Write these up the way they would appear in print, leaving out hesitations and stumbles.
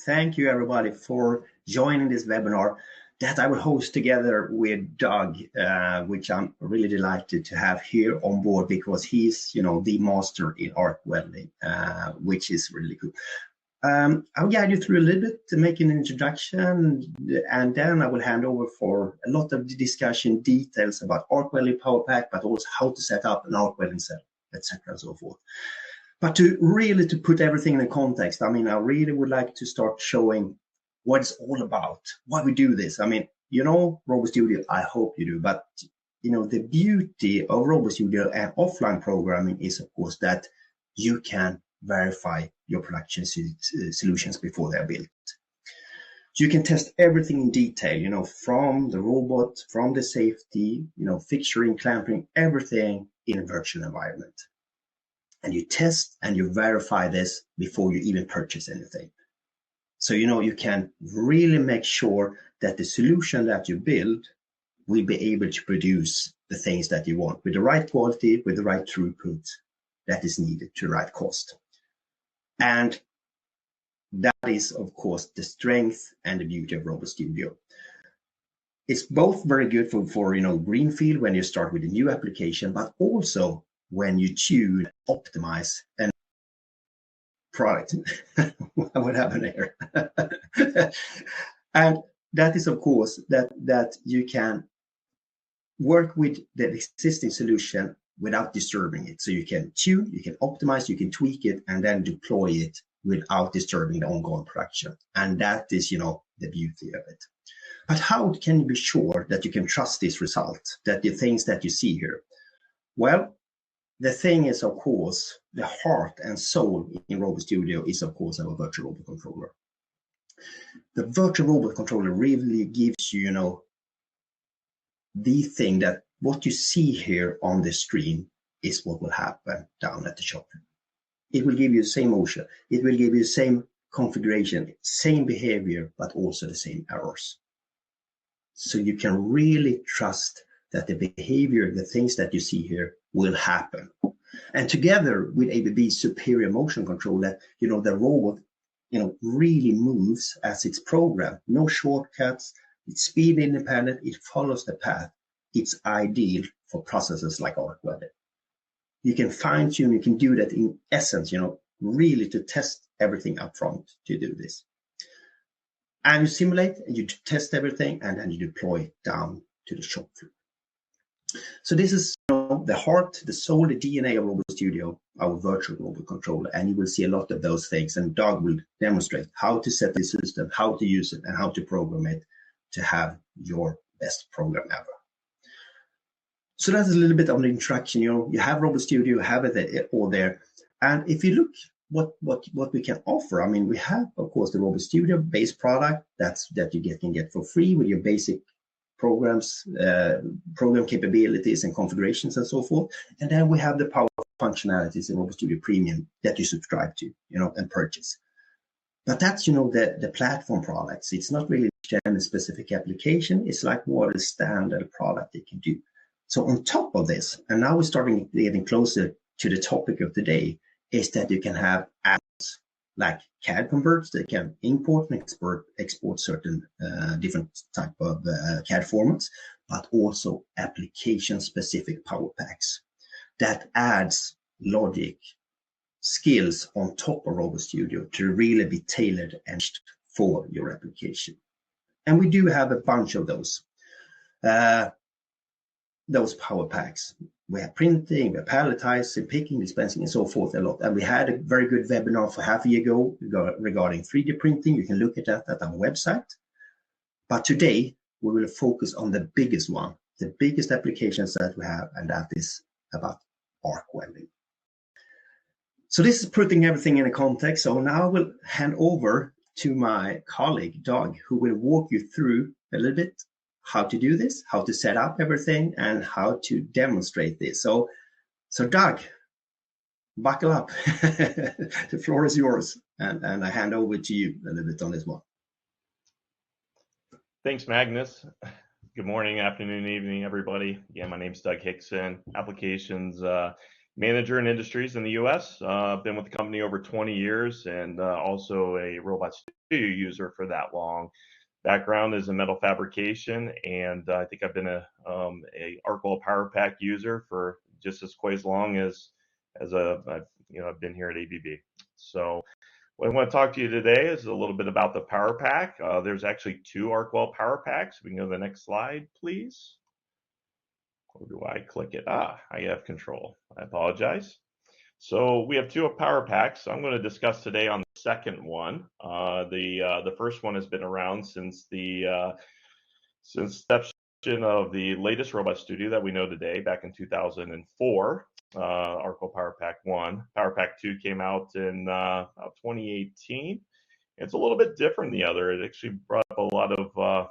thank you everybody for joining this webinar that I will host together with Doug, which I'm really delighted to have here on board because he's, the master in arc welding, which is really cool. I'll guide you through a little bit to make an introduction, and then I will hand over for a lot of the discussion details about arc welding PowerPac, but also how to set up an arc welding set, etc. and so forth. But to put everything in context, I really would like to start showing what it's all about, why we do this. RobotStudio, I hope you do, but the beauty of RobotStudio and offline programming is, of course, that you can verify your production solutions before they're built. You can test everything in detail, from the robot, from the safety, fixturing, clamping, everything in a virtual environment. And you test and you verify this before you even purchase anything. So, you can really make sure that the solution that you build will be able to produce the things that you want with the right quality, with the right throughput that is needed to the right cost. And that is, of course, the strength and the beauty of RobotStudio. It's both very good for greenfield when you start with a new application, but also when you tune, optimize, and product. What happened here? And that is, of course, that you can work with the existing solution without disturbing it. So you can tune, you can optimize, you can tweak it, and then deploy it without disturbing the ongoing production. And that is, the beauty of it. But how can you be sure that you can trust this result, that the things that you see here? Well, the thing is, of course, the heart and soul in RobotStudio is, of course, our virtual robot controller. The virtual robot controller really gives you, the thing that what you see here on the screen is what will happen down at the shop. It will give you the same motion. It will give you the same configuration, same behavior, but also the same errors. So you can really trust that the behavior, the things that you see here will happen. And together with ABB's superior motion control, that, the robot, really moves as it's programmed. No shortcuts. It's speed independent. It follows the path. It's ideal for processes like arc welding. You can fine tune, you can do that in essence, really to test everything up front to do this. And you simulate, and you test everything, and then you deploy it down to the shop floor. So this is the heart, the soul, the DNA of RobotStudio, our virtual robot controller, and you will see a lot of those things. And Doug will demonstrate how to set the system, how to use it, and how to program it to have your best program ever. So that's a little bit of an introduction. You have RobotStudio, you have it all there. And if you look what we can offer, we have, of course, the RobotStudio base product that you can get for free with your basic programs, program capabilities and configurations and so forth. And then we have the power functionalities in RobotStudio Premium that you subscribe to, and purchase. But that's, the platform products. It's not really a specific application. It's like what a standard product it can do. So on top of this, and now we're starting getting closer to the topic of today, is that you can have apps like CAD converts that can import and export certain different type of CAD formats, but also application-specific PowerPacs that adds logic, skills on top of RobotStudio to really be tailored and for your application. And we do have a bunch of those PowerPacs. We have printing, we have palletizing, picking, dispensing, and so forth a lot. And we had a very good webinar for half a year ago regarding 3D printing. You can look at that at our website. But today, we will focus on the biggest one, the biggest applications that we have, and that is about arc welding. So this is putting everything in a context. So now I will hand over to my colleague, Doug, who will walk you through a little bit how to do this, how to set up everything, and how to demonstrate this. So Doug, buckle up. The floor is yours, and I hand over to you a little bit on this one. Thanks, Magnus. Good morning, afternoon, evening, everybody. Yeah, my name's Doug Hickson, applications manager in industries in the US. I've been with the company over 20 years and also a RobotStudio user for that long. Background is in metal fabrication, and I think I've been a Arc Welding PowerPac user for just as quite as long as I've been here at ABB. So what I want to talk to you today is a little bit about the PowerPac. There's actually two Arc Welding PowerPacs. We can go to the next slide, please. Or do I click it? I have control. I apologize. So we have two PowerPacs. I'm going to discuss today on the second one. The first one has been around since the inception of the latest RobotStudio that we know today, back in 2004. Arc Welding PowerPac 1. PowerPac 2 came out in 2018. It's a little bit different than the other. It actually brought up a lot of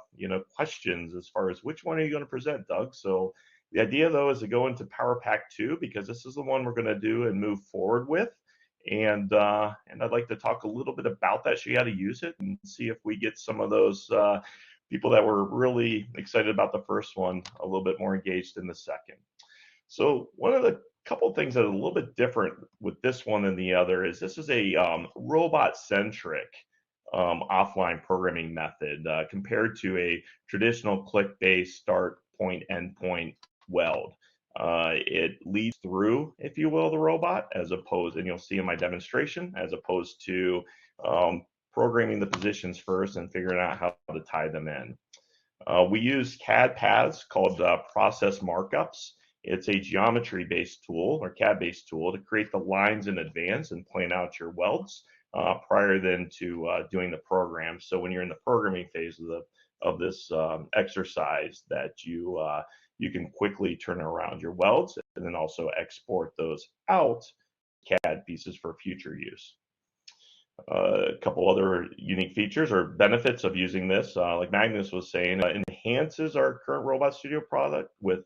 questions as far as which one are you going to present, Doug? So the idea, though, is to go into PowerPac 2 because this is the one we're going to do and move forward with. And I'd like to talk a little bit about that, show you how to use it, and see if we get some of those people that were really excited about the first one a little bit more engaged in the second. So one of the couple of things that are a little bit different with this one than the other is this is a robot-centric offline programming method compared to a traditional click-based start point, end point weld. It leads through, if you will, the robot, as opposed, and you'll see in my demonstration, as opposed to programming the positions first and figuring out how to tie them in. We use CAD paths called process markups. It's a geometry-based tool or CAD-based tool to create the lines in advance and plan out your welds prior then to doing the program. So when you're in the programming phase of this exercise, that you can quickly turn around your welds and then also export those out CAD pieces for future use. A couple other unique features or benefits of using this, like Magnus was saying, enhances our current RobotStudio product with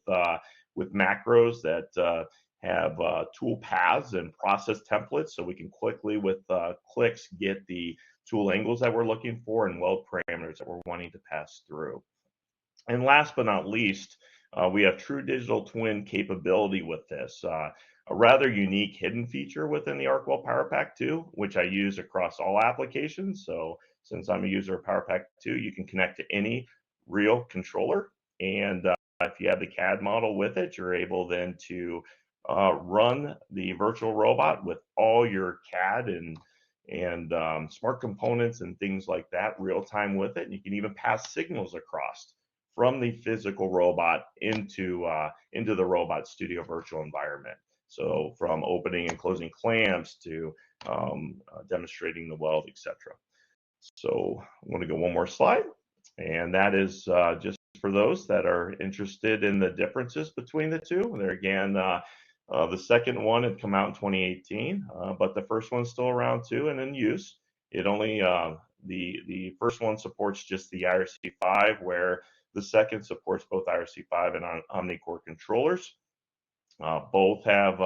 macros that have tool paths and process templates, so we can quickly, with clicks, get the tool angles that we're looking for and weld parameters that we're wanting to pass through. And last but not least, we have true digital twin capability with this. A rather unique hidden feature within the Arc Welding PowerPac 2, which I use across all applications. So since I'm a user of PowerPac 2, you can connect to any real controller. And if you have the CAD model with it, you're able then to run the virtual robot with all your CAD and smart components and things like that real time with it. And you can even pass signals across from the physical robot into the RobotStudio virtual environment. So from opening and closing clamps to demonstrating the weld, etc. So I want to go one more slide, and that is just for those that are interested in the differences between the two. There again, the second one had come out in 2018, but the first one's still around too and in use. It only the first one supports just the IRC5, where the second supports both IRC5 and OmniCore controllers. Both have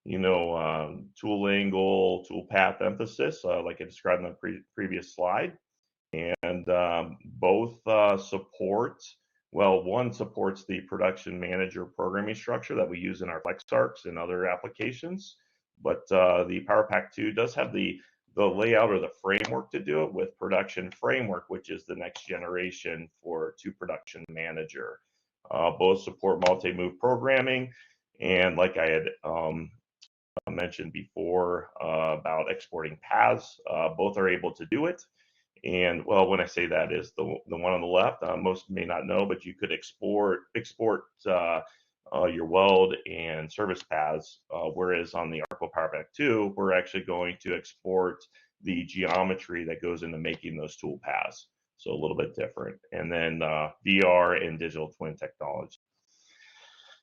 tool angle, tool path emphasis, like I described in the previous slide. And both support, well, one supports the production manager programming structure that we use in our FlexArcs and other applications. But the PowerPac 2 does have the layout or the framework to do it with production framework, which is the next generation to production manager. Both support multi-move programming. And like I had mentioned before about exporting paths, both are able to do it. And well, when I say that is the one on the left, most may not know, but you could export your weld and service paths, whereas on the Arc Welding PowerPac 2, we're actually going to export the geometry that goes into making those tool paths. So a little bit different. And then VR and digital twin technology.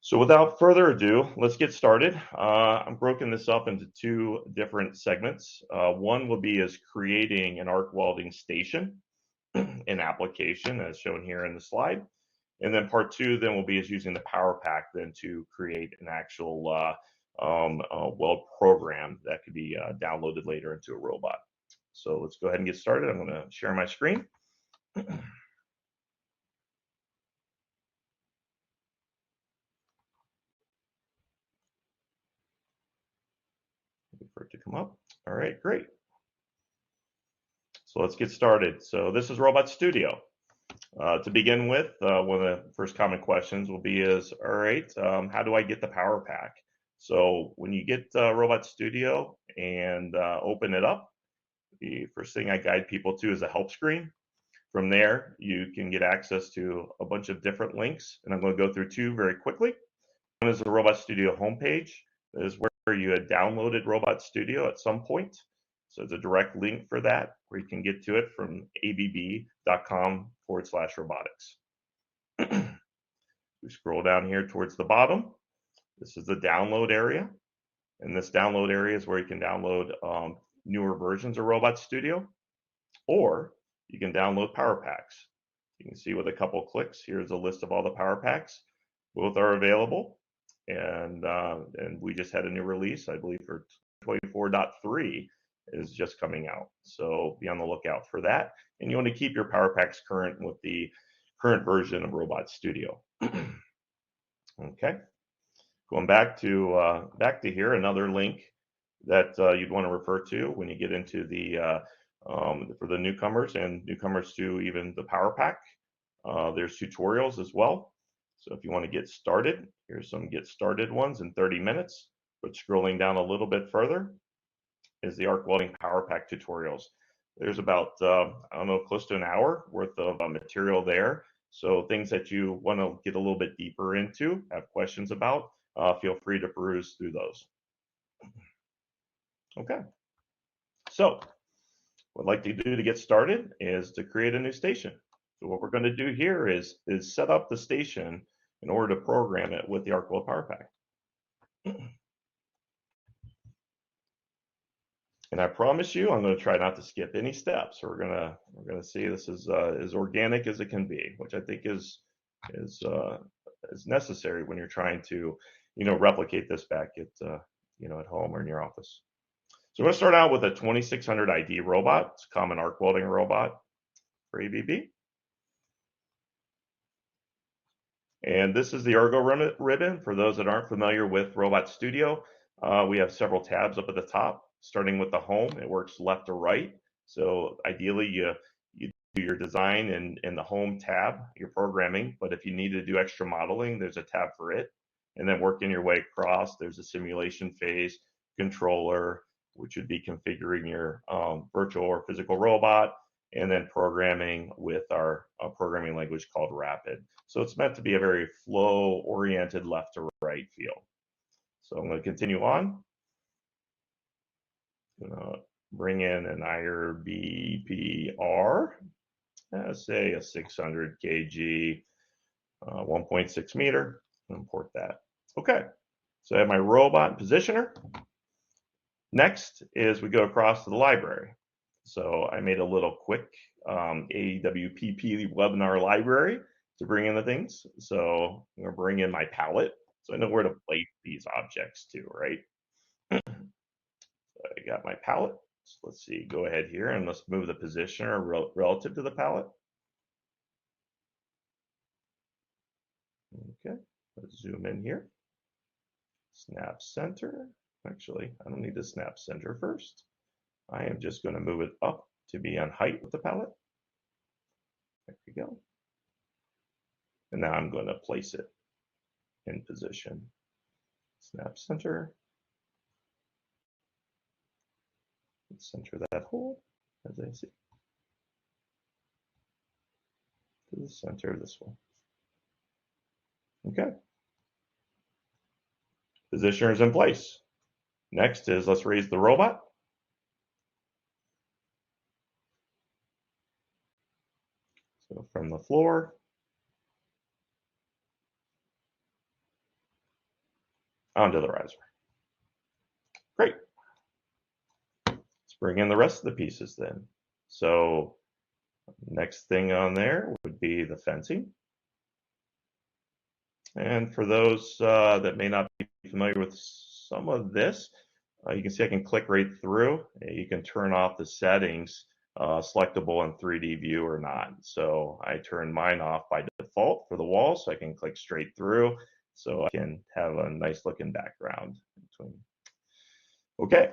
So without further ado, let's get started. I've broken this up into two different segments. One will be as creating an arc welding station, an application as shown here in the slide. And then part two then will be as using the PowerPac then to create an actual weld program that could be downloaded later into a robot. So let's go ahead and get started. I'm going to share my screen. Wait for it to come up. All right, great. So let's get started. So this is RobotStudio. To begin with, one of the first common questions will be is, all right, how do I get the PowerPac? So when you get RobotStudio and open it up, the first thing I guide people to is a help screen. From there, you can get access to a bunch of different links, and I'm going to go through two very quickly. One is the RobotStudio homepage. That is where you had downloaded RobotStudio at some point. So it's a direct link for that, where you can get to it from abb.com/robotics. We scroll down here towards the bottom. This is the download area. And this download area is where you can download newer versions of RobotStudio, or you can download PowerPacs. You can see with a couple clicks, here's a list of all the PowerPacs. Both are available. And we just had a new release, I believe, for 24.3 is just coming out. So be on the lookout for that. And you want to keep your PowerPacs current with the current version of RobotStudio. Okay. Going back to here, another link that you'd want to refer to when you get into the for the newcomers and newcomers to even the PowerPac. There's tutorials as well. So if you want to get started, here's some get started ones in 30 minutes. But scrolling down a little bit further is the Arc Welding PowerPac tutorials. There's about, I don't know, close to an hour worth of material there. So things that you want to get a little bit deeper into, have questions about, feel free to peruse through those. Okay. So what I'd like to do to get started is to create a new station. So what we're going to do here is set up the station in order to program it with the Arc Weld PowerPac. And I promise you, I'm going to try not to skip any steps. So we're gonna see this is as organic as it can be, which I think is necessary when you're trying to, replicate this back at at home or in your office. So we're going to start out with a 2600 ID robot. It's a common arc welding robot for ABB. And this is the Ergo ribbon. For those that aren't familiar with RobotStudio, we have several tabs up at the top. Starting with the home, it works left to right. So ideally, you do your design in the home tab, your programming. But if you need to do extra modeling, there's a tab for it. And then working your way across, there's a simulation phase, controller, which would be configuring your virtual or physical robot, and then programming with our programming language called Rapid. So it's meant to be a very flow-oriented left to right feel. So I'm going to continue on. I'm going to bring in an IRBPR, say a 600 kg, 1.6 meter, and import that. Okay, so I have my robot positioner. Next is we go across to the library. So I made a little quick AWPP webinar library to bring in the things. So I'm going to bring in my palette, so I know where to place these objects too, right? So I got my palette. So let's see, go ahead here and let's move the positioner relative to the palette. Okay, let's zoom in here. Snap center. Actually, I don't need to snap center first. I am just going to move it up to be on height with the palette. There we go. And now I'm going to place it in position. Snap center. Center that hole, as I see, to the center of this one. Okay. Positioner is in place. Next is let's raise the robot. So from the floor onto the riser. Great. Let's bring in the rest of the pieces then. So next thing on there would be the fencing. And for those that may not be familiar with some of this, you can see I can click right through. You can turn off the settings, selectable in 3D view or not. So I turn mine off by default for the wall, so I can click straight through, so I can have a nice looking background. Okay,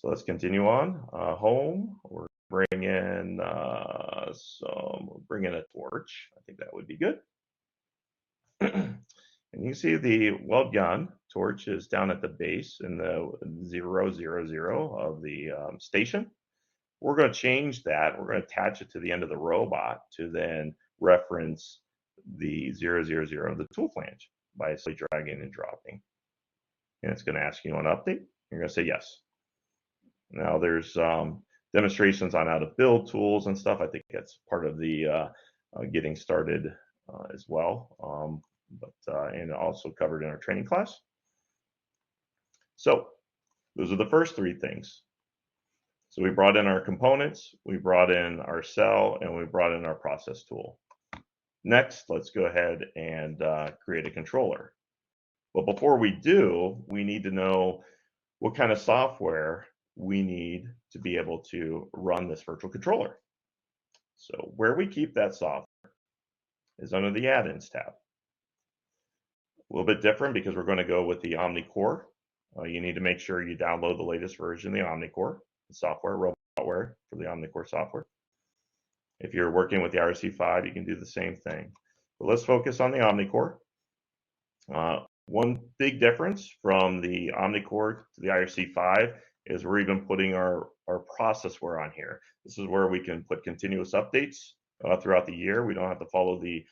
So let's continue on. Home, we're bring in bring in a torch. I think that would be good. And you see the weld gun torch is down at the base in the 000 of the station. We're going to change that. We're going to attach it to the end of the robot to then reference the 000 of the tool flange by simply dragging and dropping. And it's going to ask you on update. You're going to say yes. Now there's demonstrations on how to build tools and stuff. I think that's part of the getting started as well, and also covered in our training class. So those are the first three things. So we brought in our components, we brought in our cell, and we brought in our process tool. Next, let's go ahead and create a controller. But before we do, we need to know what kind of software we need to be able to run this virtual controller. So where we keep that software is under the add-ins tab. A little bit different because we're going to go with the OmniCore. You need to make sure you download the latest version of the OmniCore software, robotware for the OmniCore software. If you're working with the IRC5, you can do the same thing. But let's focus on the OmniCore. One big difference from the OmniCore to the IRC5 is we're even putting our processware on here. This is where we can put continuous updates throughout the year. We don't have to follow the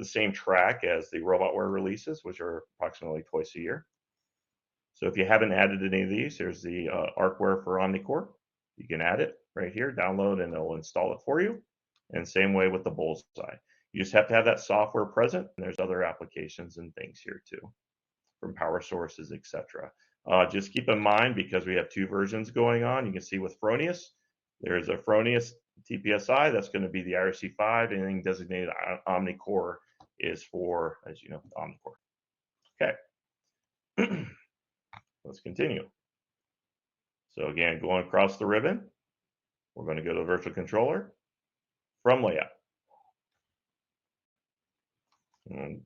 same track as the robotware releases, which are approximately twice a year. So if you haven't added any of these, there's the Arcware for OmniCore. You can add it right here, download, and it'll install it for you. And same way with the Bullseye. You just have to have that software present, and there's other applications and things here too, from power sources, etc. Just keep in mind, because we have two versions going on, you can see with Fronius, there's a Fronius TPSI, that's going to be the IRC5, anything designated OmniCore is for, as you know, OmniCore. Okay, let's continue. So again, going across the ribbon, we're going to go to virtual controller from layout. And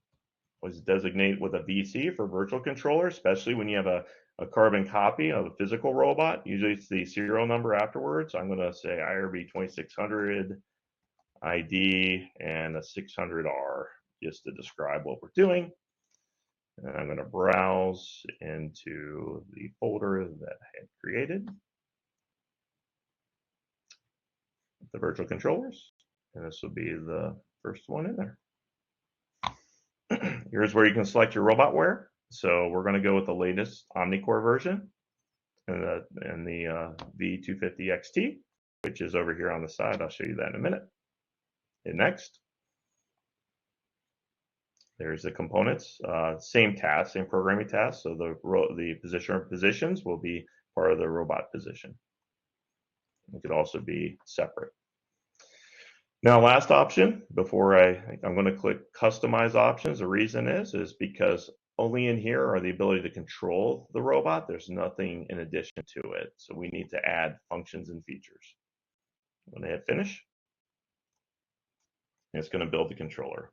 let's designate with a VC for virtual controller, especially when you have a carbon copy of a physical robot. Usually it's the serial number afterwards. I'm going to say IRB 2600 ID and a 600R just to describe what we're doing. And I'm going to browse into the folder that I had created, the virtual controllers, and this will be the first one in there. Here's where you can select your robotware. So we're going to go with the latest OmniCore version and the V250 XT, which is over here on the side. I'll show you that in a minute. And next, there's the components. Same task, same programming task. So the positions will be part of the robot position. It could also be separate. Now, last option before I'm going to click customize options. The reason is because only in here are the ability to control the robot. There's nothing in addition to it. So we need to add functions and features. I'm going to hit finish. And it's going to build the controller.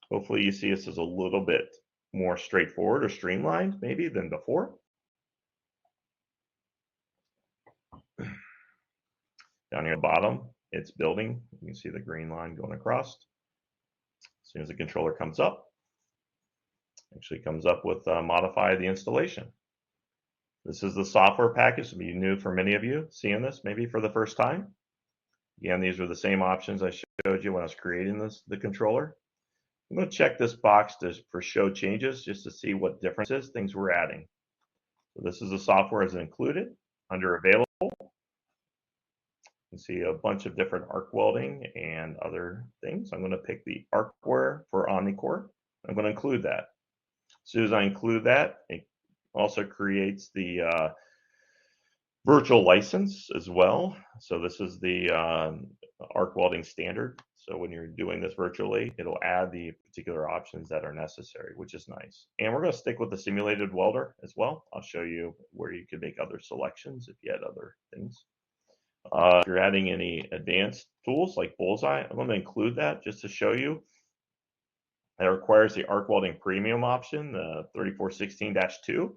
Hopefully you see this is a little bit more straightforward or streamlined maybe than before. Down here at the bottom, it's building. You can see the green line going across. As soon as the controller comes up, actually comes up with modify the installation. This is the software package. It'll be new for many of you seeing this maybe for the first time. Again, these are the same options I showed you when I was creating the controller. I'm going to check this box for show changes just to see what differences, things we're adding. So this is the software as included. Under available, you can see a bunch of different arc welding and other things. I'm going to pick the Arcware for OmniCore. I'm going to include that. As soon as I include that, it also creates the virtual license as well. So this is the arc welding standard. So when you're doing this virtually, it'll add the particular options that are necessary, which is nice. And we're going to stick with the simulated welder as well. I'll show you where you can make other selections if you had other things. If you're adding any advanced tools like Bullseye, I'm going to include that just to show you. It requires the arc welding premium option, the 3416-2.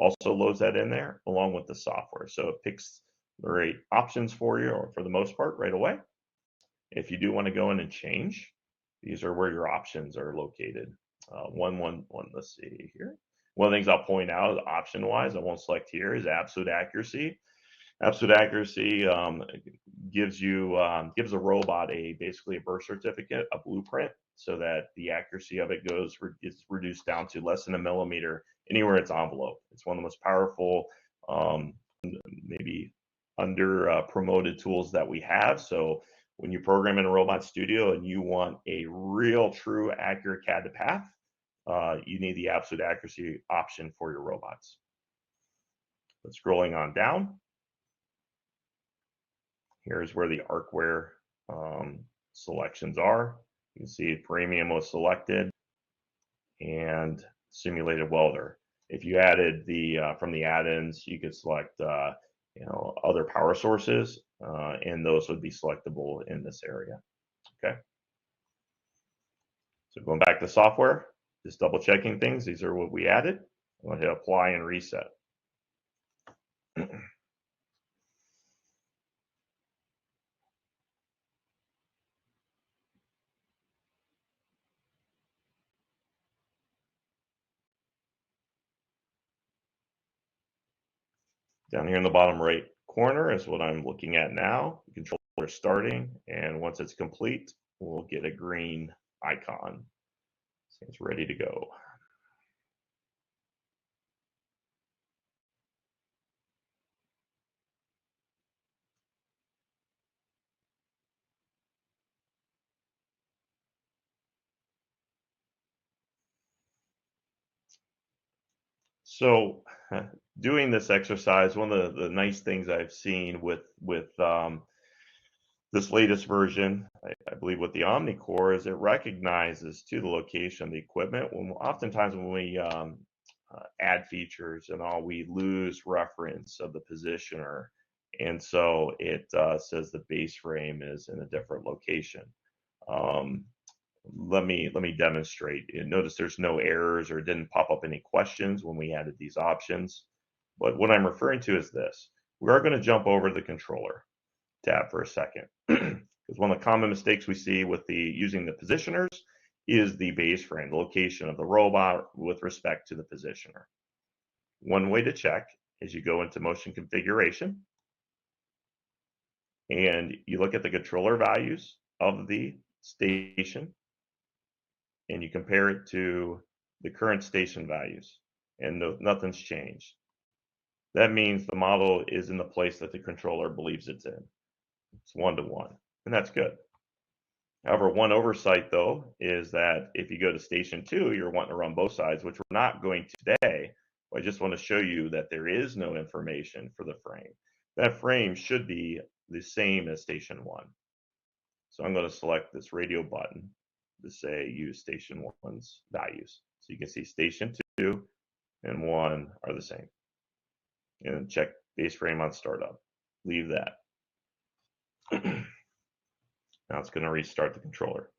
also loads that in there along with the software. So it picks the right options for you, or for the most part, right away. If you do want to go in and change, these are where your options are located. Let's see here. One of the things I'll point out option-wise, I won't select here, is absolute accuracy. Absolute accuracy gives a robot basically a birth certificate, a blueprint, so that the accuracy of it is reduced down to less than a millimeter anywhere it's enveloped. It's one of the most powerful, maybe under promoted tools that we have. So when you program in a RobotStudio and you want a real, true, accurate CAD to path, you need the absolute accuracy option for your robots. But scrolling on down, here's where the Arcware selections are. You can see premium was selected and simulated welder. If you added from the add-ins, you could select other power sources, and those would be selectable in this area. Okay. So going back to software, just double checking things. These are what we added. I'm going to hit apply and reset. Down here in the bottom right corner is what I'm looking at now. The controller starting, and once it's complete, we'll get a green icon. So it's ready to go. So doing this exercise, one of the nice things I've seen with this latest version, I believe with the OmniCore, is it recognizes to the location of the equipment. Oftentimes when we add features and all, we lose reference of the positioner, and so it says the base frame is in a different location. Let me demonstrate. Notice there's no errors, or it didn't pop up any questions when we added these options. But what I'm referring to is this. We are going to jump over to the controller tab for a second, because one of the common mistakes we see with using the positioners is the base frame, the location of the robot with respect to the positioner. One way to check is you go into motion configuration and you look at the controller values of the station and you compare it to the current station values, and nothing's changed. That means the model is in the place that the controller believes it's in. It's 1-to-1, and that's good. However, one oversight, though, is that if you go to station 2, you're wanting to run both sides, which we're not going today. I just want to show you that there is no information for the frame. That frame should be the same as station 1. So I'm going to select this radio button to say use station 1's values. So you can see station 2 and 1 are the same. And check base frame on startup. Leave that. Now it's going to restart the controller.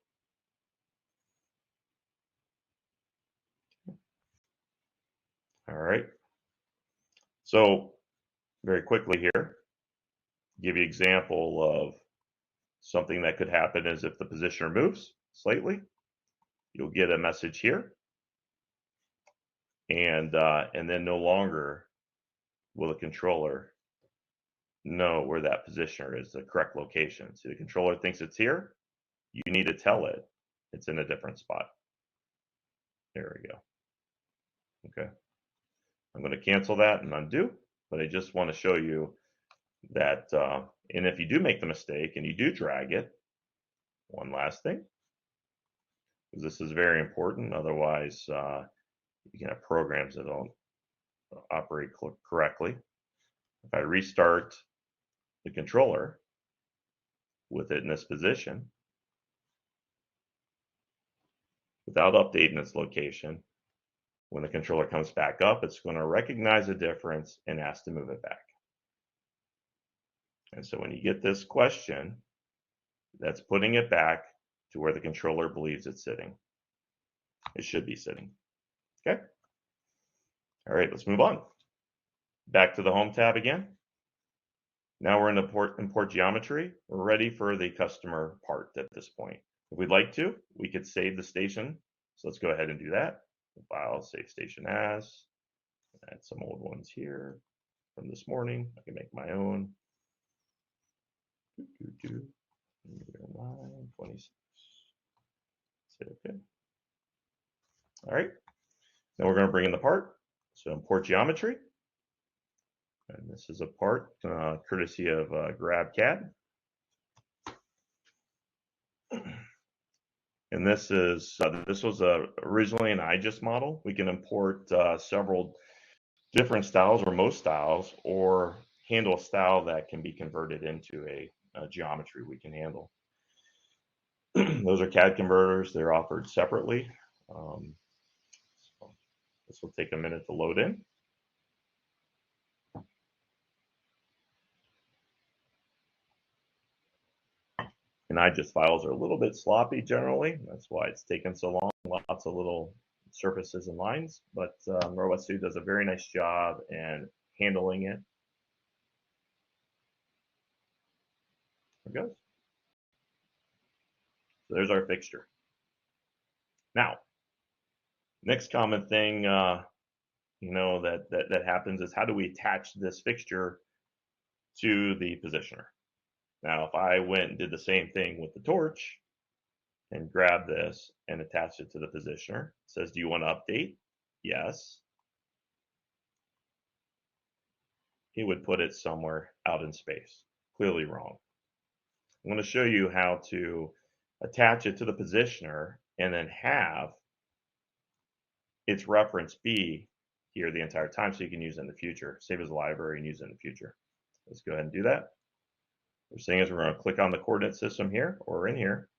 All right. So very quickly here, give you an example of something that could happen is if the positioner moves slightly, you'll get a message here, and then no longer will the controller know where that positioner is, the correct location. So the controller thinks it's here. You need to tell it it's in a different spot. There we go. Okay. I'm going to cancel that and undo, but I just want to show you that, and if you do make the mistake and you do drag it, one last thing, because this is very important. Otherwise, you can have programs that don't operate correctly. If I restart the controller with it in this position, without updating its location, when the controller comes back up, it's going to recognize a difference and ask to move it back. And so when you get this question, that's putting it back to where the controller believes it's sitting. It should be sitting. Okay. All right, let's move on. Back to the Home tab again. Now we're in import geometry. We're ready for the customer part at this point. If we'd like to, we could save the station. So let's go ahead and do that. File, save station as. Add some old ones here from this morning. I can make my own. 26. Say okay. All right. Now we're going to bring in the part. So import geometry. And this is a part courtesy of GrabCAD. And this is this was originally an IGES model. We can import several different styles or most styles, or handle a style that can be converted into a geometry we can handle. Those are CAD converters. They're offered separately. So this will take a minute to load in. And IGES files are a little bit sloppy generally. That's why it's taken so long. Lots of little surfaces and lines, but RobotStudio does a very nice job in handling it. There it goes. So there's our fixture. Now, next common thing that happens is, how do we attach this fixture to the positioner? Now, if I went and did the same thing with the torch and grabbed this and attached it to the positioner, it says, do you want to update? Yes. It would put it somewhere out in space. Clearly wrong. I'm going to show you how to attach it to the positioner and then have its reference be here the entire time, so you can use it in the future. Save as a library and use it in the future. Let's go ahead and do that. What we're saying is, we're going to click on the coordinate system here, or in here.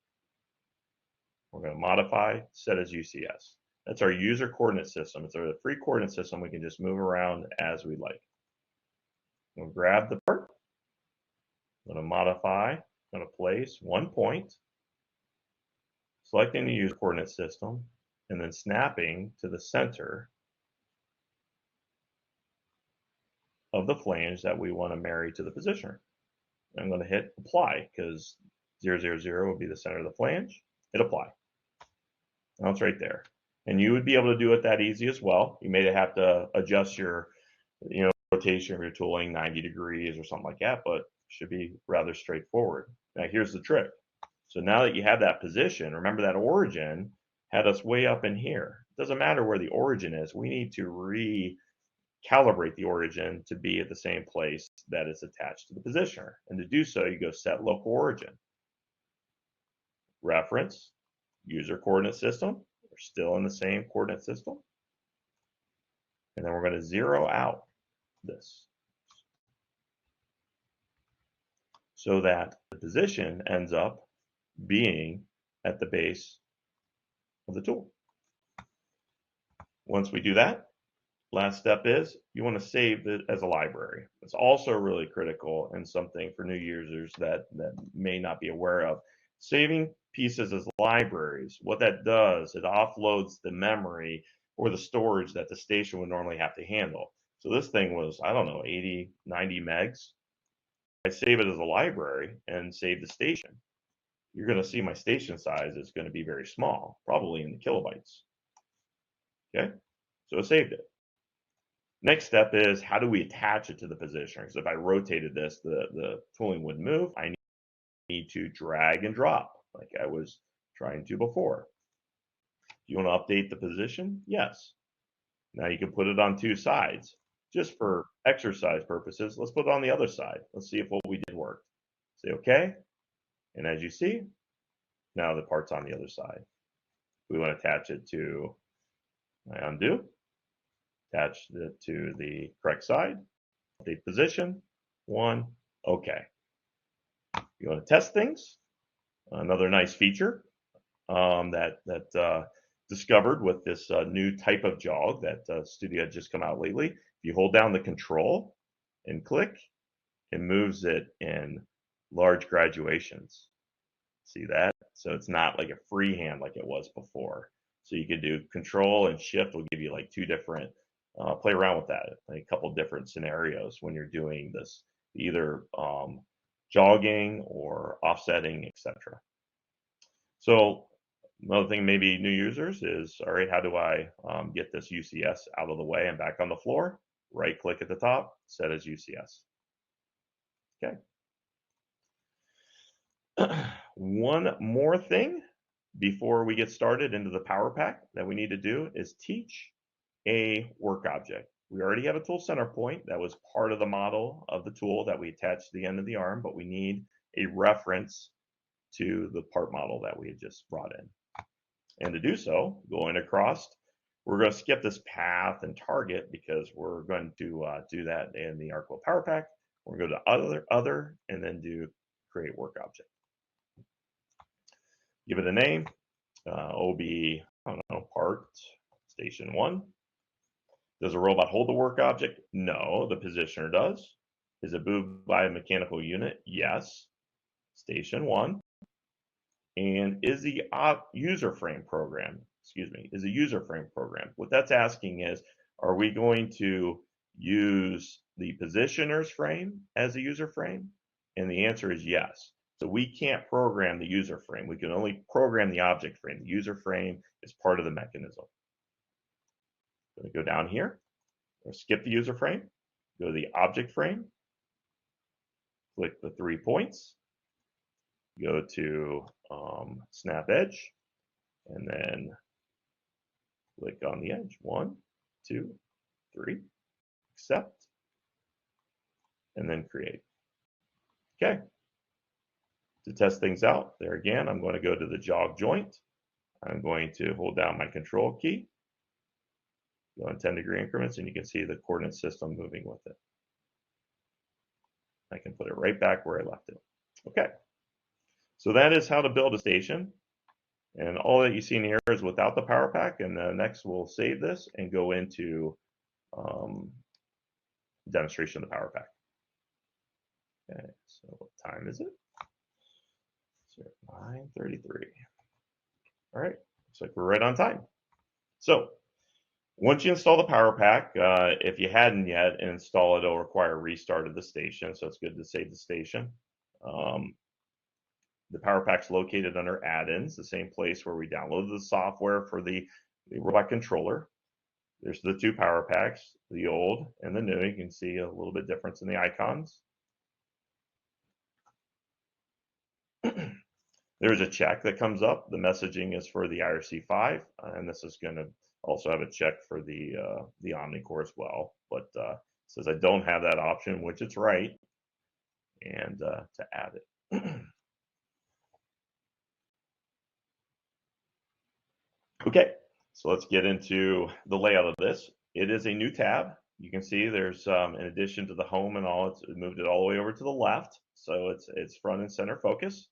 We're going to modify, set as UCS. That's our user coordinate system. It's a free coordinate system. We can just move around as we like. We'll grab the part. I'm going to modify. I'm going to place 1 point, selecting the user coordinate system, and then snapping to the center of the flange that we want to marry to the positioner. I'm going to hit apply, because 0, 0, 0 will be the center of the flange. Hit apply. Now it's right there. And you would be able to do it that easy as well. You may have to adjust your rotation of your tooling 90 degrees or something like that, but it should be rather straightforward. Now here's the trick. So now that you have that position, remember that origin had us way up in here. It doesn't matter where the origin is. We need to recalibrate the origin to be at the same place that is attached to the positioner. And to do so, you go set local origin. Reference, user coordinate system. We're still in the same coordinate system. And then we're going to zero out this, so that the position ends up being at the base of the tool. Once we do that, last step is you want to save it as a library. It's also really critical and something for new users that may not be aware of. Saving pieces as libraries, what that does, it offloads the memory or the storage that the station would normally have to handle. So this thing was, I don't know, 80, 90 megs. I save it as a library and save the station. You're going to see my station size is going to be very small, probably in the kilobytes. Okay, so I saved it. Next step is, how do we attach it to the positioner? Because if I rotated this, the tooling would move. I need to drag and drop like I was trying to before. Do you want to update the position? Yes. Now you can put it on two sides. Just for exercise purposes, let's put it on the other side. Let's see if what we did worked. Say OK. And as you see, now the part's on the other side. We want to attach it to, I undo, attach it to the correct side, update position, 1, OK. You want to test things? Another nice feature that discovered with this new type of jog that Studio had just come out lately. If you hold down the control and click, it moves it in large graduations. See that? So it's not like a freehand like it was before. So you could do control and shift will give you like 2 different play around with that, a couple different scenarios when you're doing this, either jogging or offsetting, etc. So another thing, maybe new users is, all right, how do I get this UCS out of the way and back on the floor? Right click at the top, set as UCS. Okay. One more thing before we get started into the PowerPac that we need to do is teach a work object. We already have a tool center point that was part of the model of the tool that we attached to the end of the arm, but we need a reference to the part model that we had just brought in. And to do so, going across, we're going to skip this path and target because we're going to do that in the Arc Welding PowerPac. We're going to go to other, and then do create work object. Give it a name. OB, I don't know, part station 1. Does a robot hold the work object? No, the positioner does. Is it moved by a mechanical unit? Yes. Station 1. And is the user frame program, is a user frame program? What that's asking is, are we going to use the positioner's frame as a user frame? And the answer is yes. So we can't program the user frame. We can only program the object frame. The user frame is part of the mechanism. I'm going to go down here, or skip the user frame, go to the object frame, click the 3 points, go to snap edge, and then click on the edge. 1, 2, 3, accept, and then create. Okay. To test things out, there again, I'm going to go to the jog joint. I'm going to hold down my control key, go in 10-degree increments, and you can see the coordinate system moving with it. I can put it right back where I left it. Okay. So that is how to build a station. And all that you see in here is without the PowerPac. And next we'll save this and go into demonstration of the PowerPac. Okay, so what time is it? It's 9:33. All right, looks like we're right on time. So once you install the PowerPac, if you hadn't yet installed it, it'll require a restart of the station. So it's good to save the station. The PowerPac's located under add-ins, the same place where we downloaded the software for the robot controller. There's the 2 PowerPacs, the old and the new. You can see a little bit difference in the icons. There's a check that comes up. The messaging is for the IRC5, and this is going to also have a check for the OmniCore as well. But it says I don't have that option, which it's right, and to add it. Okay, so let's get into the layout of this. It is a new tab. You can see there's, in addition to the home and all, it's moved it all the way over to the left. So it's front and center focus.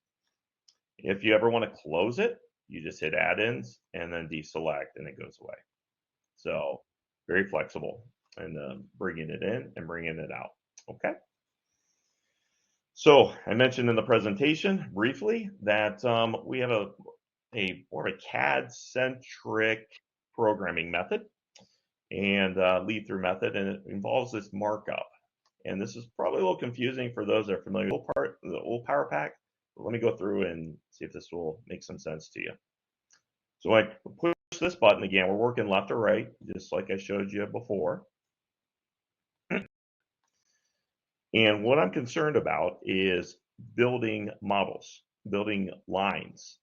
If you ever want to close it, you just hit add-ins and then deselect, and it goes away. So very flexible, and bringing it in and bringing it out. Okay. So I mentioned in the presentation briefly that we have a more of a CAD-centric programming method and lead through method, and it involves this markup. And this is probably a little confusing for those that are familiar with the old PowerPac. But let me go through and see if this will make some sense to you. So I push this button again. We're working left or right, just like I showed you before. And what I'm concerned about is building models, building lines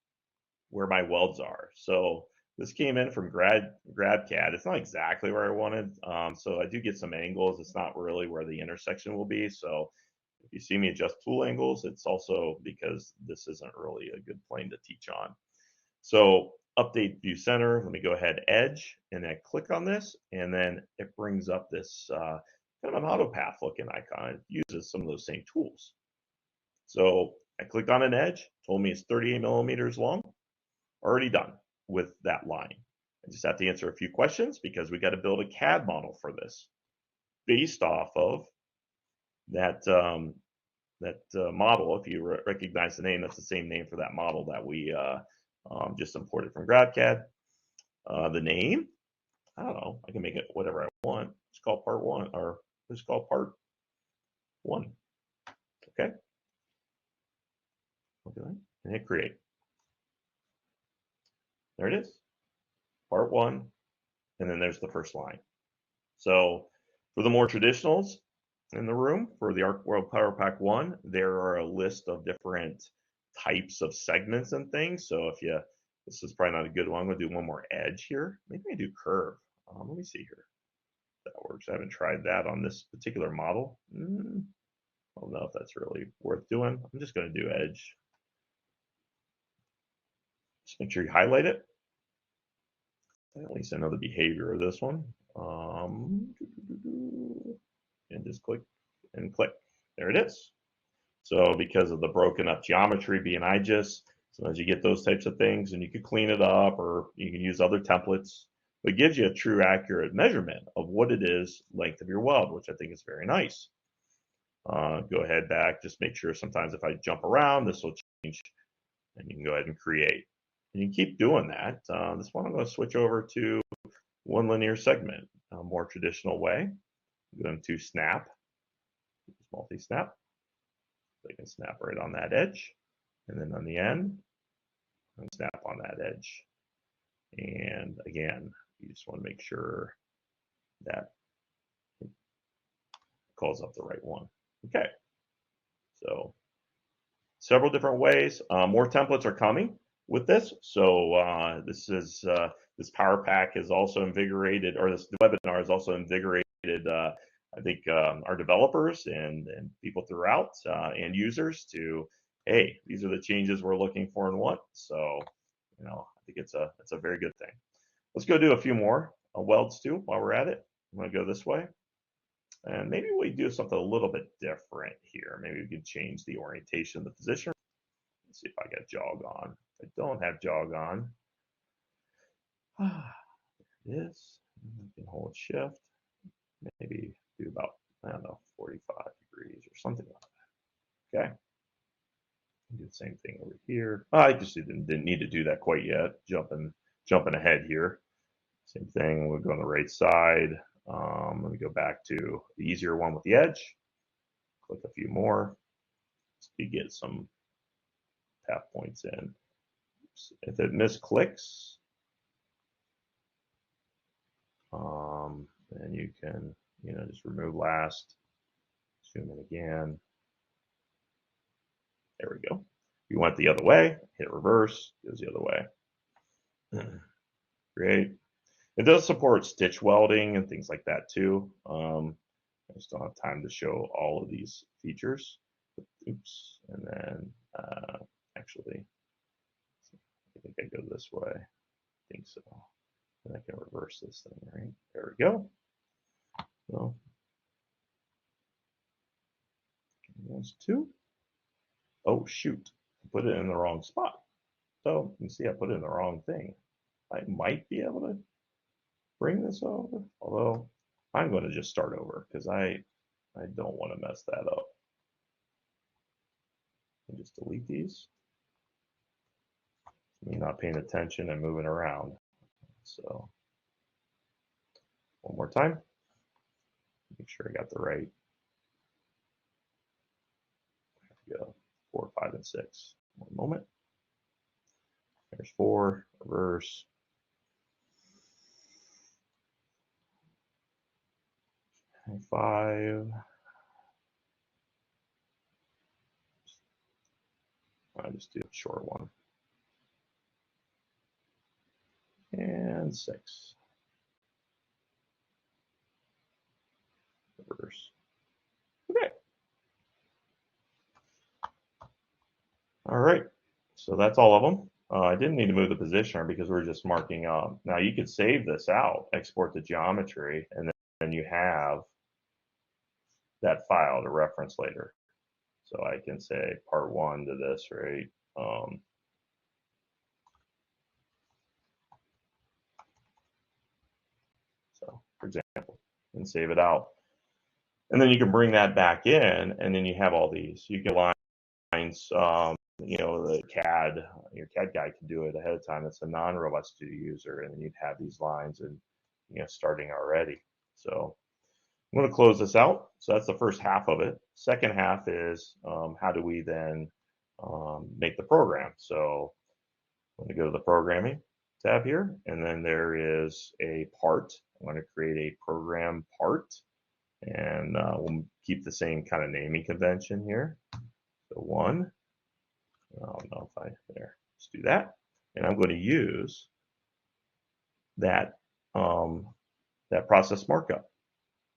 where my welds are. So this came in from GradCAD. It's not exactly where I wanted. So I do get some angles. It's not really where the intersection will be. So if you see me adjust tool angles, it's also because this isn't really a good plane to teach on. So update view center, let me go ahead edge, and then click on this, and then it brings up this kind of an AutoPath looking icon. It uses some of those same tools. So I clicked on an edge, told me it's 38 millimeters long. Already done with that line. I just have to answer a few questions because we got to build a CAD model for this based off of that model. If you recognize the name, that's the same name for that model that we just imported from GradCAD. The name, I don't know, I can make it whatever I want. It's called part one, or it's called part one. Okay. Okay. And hit create. There it is. Part one. And then there's the first line. So for the more traditionals in the room, for the Arc World PowerPac 1, there are a list of different types of segments and things. So if you, this is probably not a good one. I'm going to do one more edge here. Maybe I do curve. Let me see here. If that works. I haven't tried that on this particular model. I don't know if that's really worth doing. I'm just going to do edge. Just make sure you highlight it. At least I know the behavior of this one. And just click and click. There it is. So because of the broken up geometry being IGES, sometimes you get those types of things, and you can clean it up, or you can use other templates. But it gives you a true accurate measurement of what it is, length of your weld, which I think is very nice. Go ahead back, just make sure sometimes if I jump around, this will change, and you can go ahead and create. And you can keep doing that. This one I'm going to switch over to one linear segment, a more traditional way. I'm going to snap, multi-snap. So I can snap right on that edge, and then on the end, and snap on that edge. And again, you just want to make sure that it calls up the right one. Okay, so several different ways. More templates are coming with this. So this PowerPac is also invigorated, or this webinar is also invigorated. I think our developers and people throughout and users to, hey, these are the changes we're looking for and want. So, you know, I think it's a very good thing. Let's go do a few more welds too while we're at it. I'm going to go this way. And maybe we do something a little bit different here. Maybe we can change the orientation of the position. Let's see if I got jog on. If I don't have jog on, there it is. I can hold shift. Maybe do about, I don't know, 45 degrees or something like that. Okay. Do the same thing over here. I just didn't need to do that quite yet. Jumping ahead here. Same thing. We'll go on the right side. Let me go back to the easier one with the edge. Click a few more. So you get some path points in. If it misclicks, then you can, just remove last, zoom in again. There we go. If you went the other way, hit reverse, goes the other way. Great. It does support stitch welding and things like that too. I just don't have time to show all of these features. Oops. And then actually, I think I go this way. I think so. And I can reverse this thing, right? There we go. So there's two. Oh shoot, I put it in the wrong spot. So you can see I put it in the wrong thing. I might be able to bring this over, although I'm going to just start over because I don't want to mess that up. And just delete these. Me not paying attention and moving around. So one more time. Make sure I got the right. There we go. 4, 5, and 6. One moment. There's 4. Reverse. 5. I just do a short one. And 6. Reverse. Okay. All right. So that's all of them. I didn't need to move the positioner because we're just marking up. Now you could save this out, export the geometry, and then you have that file to reference later. So I can say part 1 to this, right? So for example, and save it out. And then you can bring that back in, and then you have all these. You can lines, the CAD, your CAD guy can do it ahead of time. It's a non-RobotStudio user, and then you'd have these lines, and starting already. So I'm going to close this out. So that's the first half of it. Second half is how do we then make the program. So I'm going to go to the programming tab here, and then there is a part. I'm going to create a program part, and we'll keep the same kind of naming convention here. So one, I don't know if let's do that. And I'm going to use that, that process markup.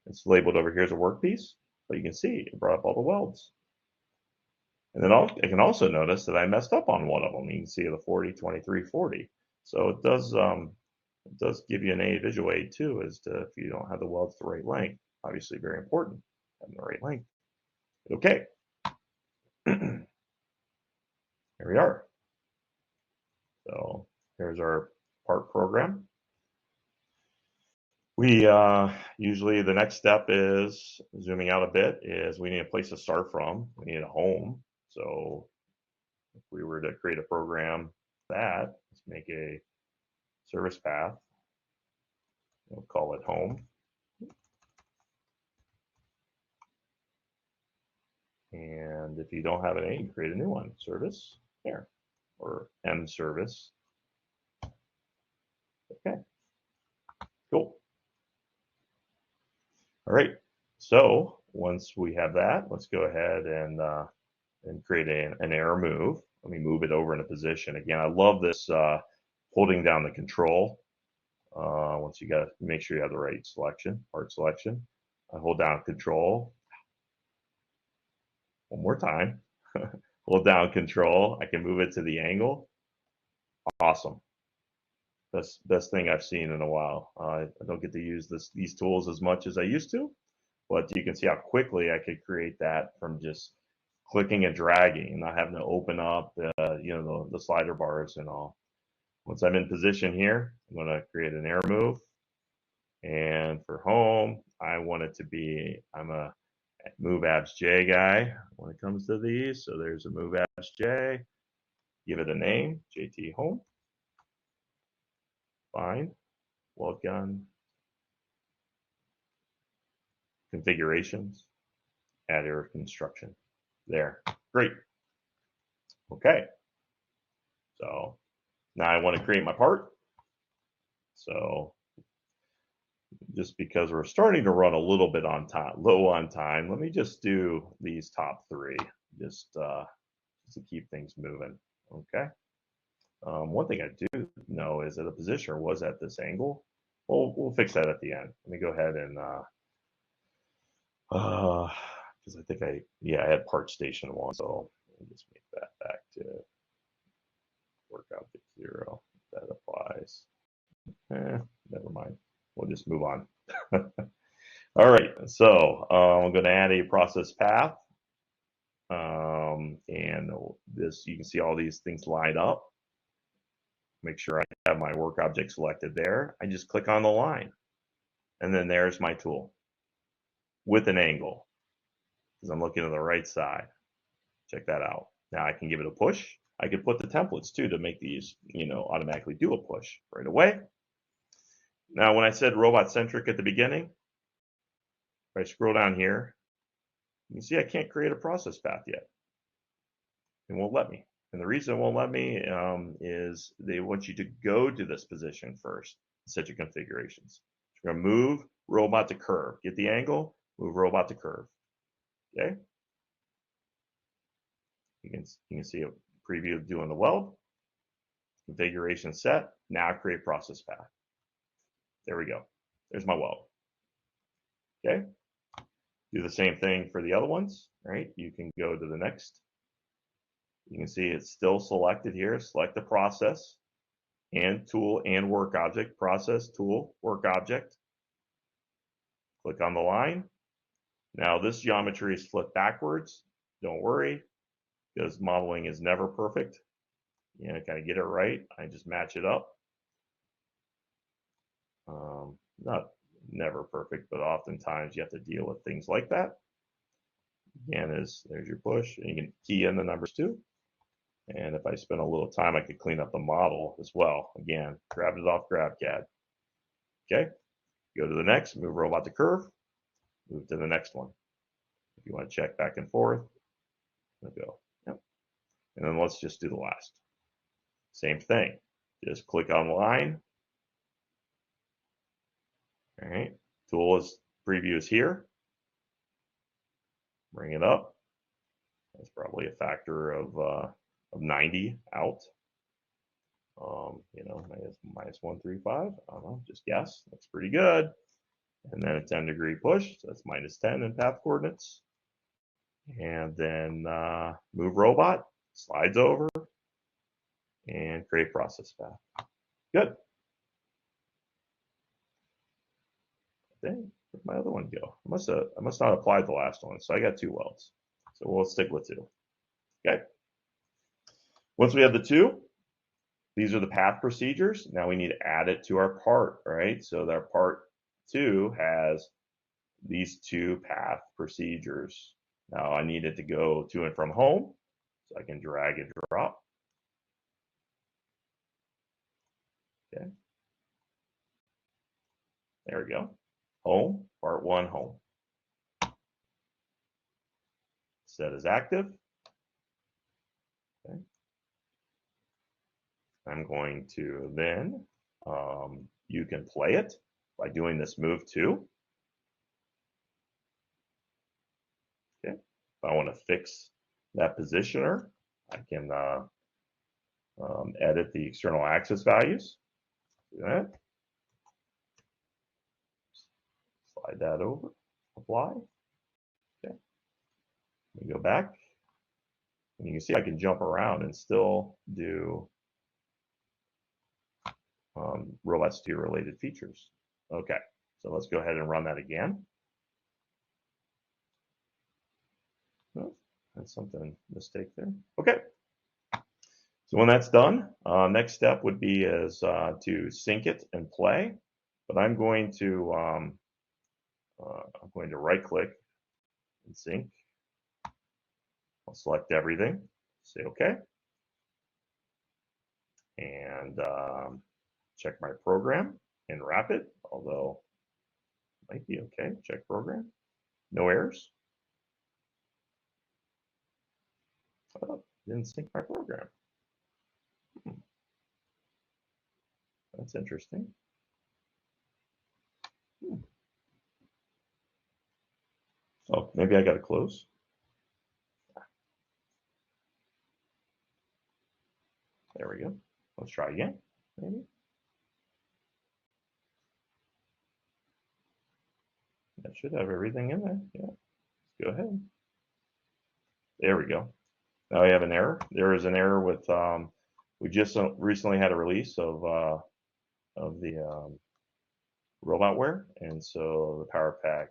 It's labeled over here as a workpiece, but you can see it brought up all the welds. And then I can also notice that I messed up on one of them. You can see the 40, 23, 40. So it does give you an visual aid too, as to if you don't have the welds the right length. Obviously very important, having the right length. Okay. Here we are. So here's our part program. We usually, the next step is, zooming out a bit, is we need a place to start from. We need a home. So if we were to create a program let's make a service path. We'll call it home. And if you don't have an A, you create a new one, service there, or M service. Okay, cool. All right, so once we have that, let's go ahead and create an error move. Let me move it over in a position. Again, I love this holding down the control. Once you got to make sure you have the right selection, part selection. I hold down control. One more time. Hold down control. I can move it to the angle. Awesome. Best thing I've seen in a while. I don't get to use these tools as much as I used to, but you can see how quickly I could create that from just clicking and dragging, not having to open up the slider bars and all. Once I'm in position here, I'm going to create an error move. And for home, I want it to be, I'm a move abs J guy when it comes to these. So there's a move abs J. Give it a name, JT home. Fine. Weld gun. Configurations. Add error construction. There. Great. Okay. So now I want to create my part. So just because we're starting to run a little bit on time, low on time, let me just do these top three, just to keep things moving. Okay. One thing I do know is that the positioner was at this angle. We'll fix that at the end. Let me go ahead and because I think I had part station 1, so let me just make that back to work object 0. That applies. Never mind. We'll just move on. All right, so I'm going to add a process path, and this, you can see all these things lined up. Make sure I have my work object selected there. I just click on the line, and then there's my tool with an angle, because I'm looking to the right side. Check that out. Now I can give it a push. I could put the templates too to make these, automatically do a push right away. Now, when I said robot centric at the beginning, if I scroll down here, you can see I can't create a process path yet. It won't let me. And the reason it won't let me is they want you to go to this position first, set your configurations. So we're going to move robot to curve. Get the angle, move robot to curve. Okay? You can see a preview of doing the weld. Configuration set. Now create process path. There we go. There's my weld. Okay? Do the same thing for the other ones, right? You can go to the next. You can see it's still selected here. Select the process and tool and work object. Process, tool, work object. Click on the line. Now this geometry is flipped backwards. Don't worry, because modeling is never perfect. Kind of get it right. I just match it up. Not never perfect, but oftentimes you have to deal with things like that. Again, there's your push, and you can key in the numbers too. And if I spend a little time, I could clean up the model as well. Again, grab it off GrabCAD. Okay. Go to the next, move robot to curve, move to the next one. If you want to check back and forth, go. Yep. And then let's just do the last. Same thing. Just click on line. All right. Tool is preview is here. Bring it up. That's probably a factor of 90 out. You know, minus 135. I don't know, just guess. That's pretty good. And then a 10-degree push. So that's minus 10 in path coordinates. And then move robot, slides over, and create process path. Good. Dang, where'd my other one go? I must not applied the last one, so I got 2 welds. So we'll stick with 2. Okay. Once we have the 2, these are the path procedures. Now we need to add it to our part, right? So that our part 2 has these 2 path procedures. Now I need it to go to and from home, so I can drag and drop. Okay. There we go. Home, part 1, home. Set as active. Okay. I'm going to then, you can play it by doing this move to. Okay. If I want to fix that positioner, I can edit the external axis values. Do that. Slide that over. Apply. Okay. Let me go back. And you can see I can jump around and still do RobotStudio related features. Okay, so let's go ahead and run that again. Oh, that's something mistake there. Okay, so when that's done, next step would be is to sync it and play. But I'm going to right click and sync. I'll select everything, say OK, and check my program and wrap it, although it might be okay. Check program. No errors. Oh, didn't sync my program. That's interesting. Oh, maybe I got to close. There we go. Let's try again, maybe. That should have everything in there. Yeah, let's go ahead. There we go. Now we have an error. There is an error with, we just recently had a release of the robotware, and so the PowerPac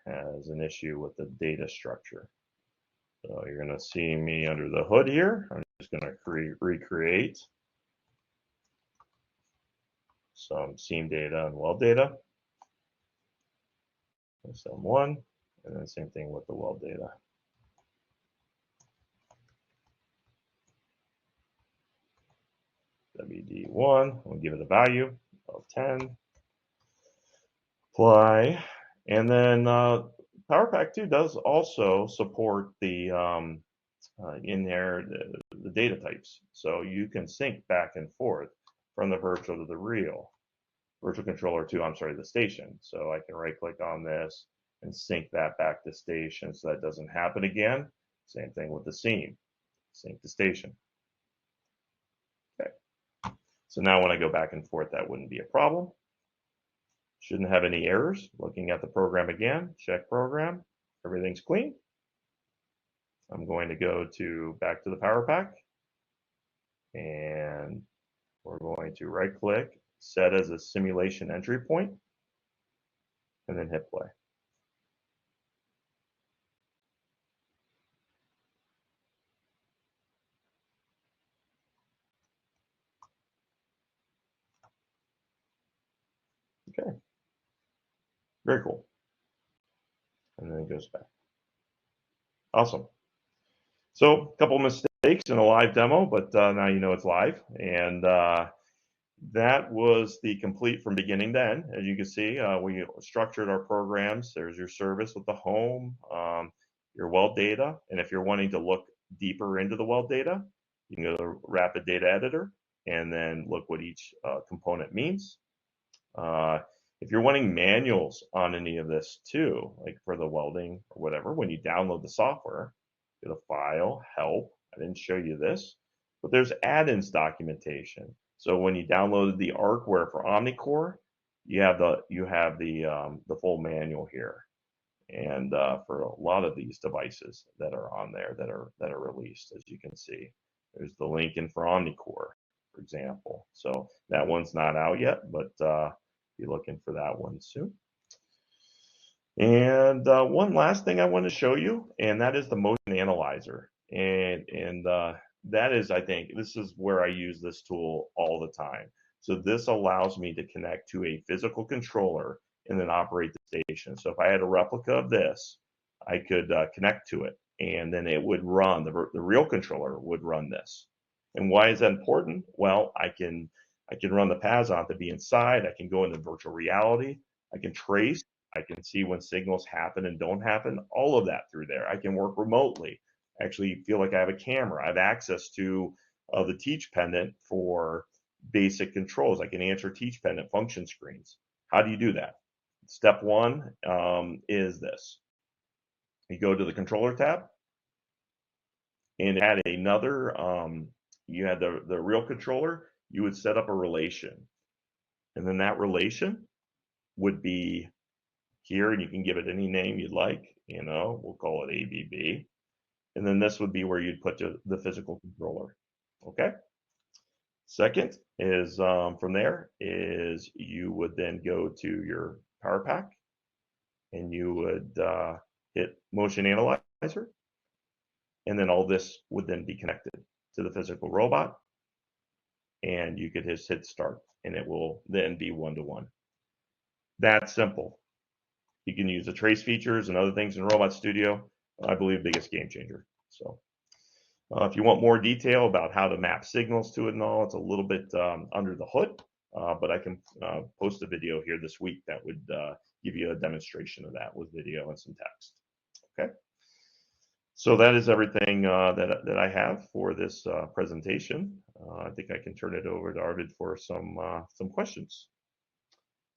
has an issue with the data structure. So you're going to see me under the hood here. I'm just going to recreate some seam data and weld data. SM1, and then same thing with the weld data. WD1, we'll give it a value of 10. Apply, and then PowerPac 2 does also support the in there the data types, so you can sync back and forth from the virtual to the real. Virtual controller to, I'm sorry, the station. So I can right click on this and sync that back to station so that doesn't happen again. Same thing with the seam, sync to station. Okay. So now when I go back and forth, that wouldn't be a problem. Shouldn't have any errors. Looking at the program again, check program, everything's clean. I'm going to go back to the PowerPac, and we're going to right click, set as a simulation entry point, and then hit play. Okay, very cool. And then it goes back. Awesome. So a couple mistakes in a live demo, but now you know it's live, and that was the complete from beginning to end. As you can see, we structured our programs. There's your service with the home, your weld data, and if you're wanting to look deeper into the weld data, you can go to Rapid Data Editor and then look what each component means. If you're wanting manuals on any of this too, like for the welding or whatever, when you download the software, go to File, Help. I didn't show you this, but there's add-ins documentation. So when you downloaded the Arcware for OmniCore, you have the full manual here, and for a lot of these devices that are on there that are released, as you can see, there's the link in for OmniCore, for example. So that one's not out yet, but be looking for that one soon. And one last thing I want to show you, and that is the motion analyzer. And that is, I think, this is where I use this tool all the time. So this allows me to connect to a physical controller and then operate the station. So if I had a replica of this, I could connect to it, and then it would run, the real controller would run this. And why is that important? Well, I can run the Pazon to be inside. I can go into virtual reality. I can trace. I can see when signals happen and don't happen, all of that through there. I can work remotely. Actually feel like I have a camera. I have access to the teach pendant for basic controls. I can answer teach pendant function screens. How do you do that? Step one is this. You go to the controller tab and add another, you had the real controller, you would set up a relation. And then that relation would be here, and you can give it any name you'd like. We'll call it ABB. And then this would be where you'd put the physical controller. Okay. Second is from there is you would then go to your PowerPac and you would hit Motion Analyzer. And then all this would then be connected to the physical robot. And you could just hit start and it will then be one-to-one. That's simple. You can use the trace features and other things in RobotStudio. I believe biggest game changer. So if you want more detail about how to map signals to it and all, it's a little bit under the hood, but I can post a video here this week that would give you a demonstration of that with video and some text. Okay. So that is everything that I have for this presentation. I think I can turn it over to Arvid for some questions.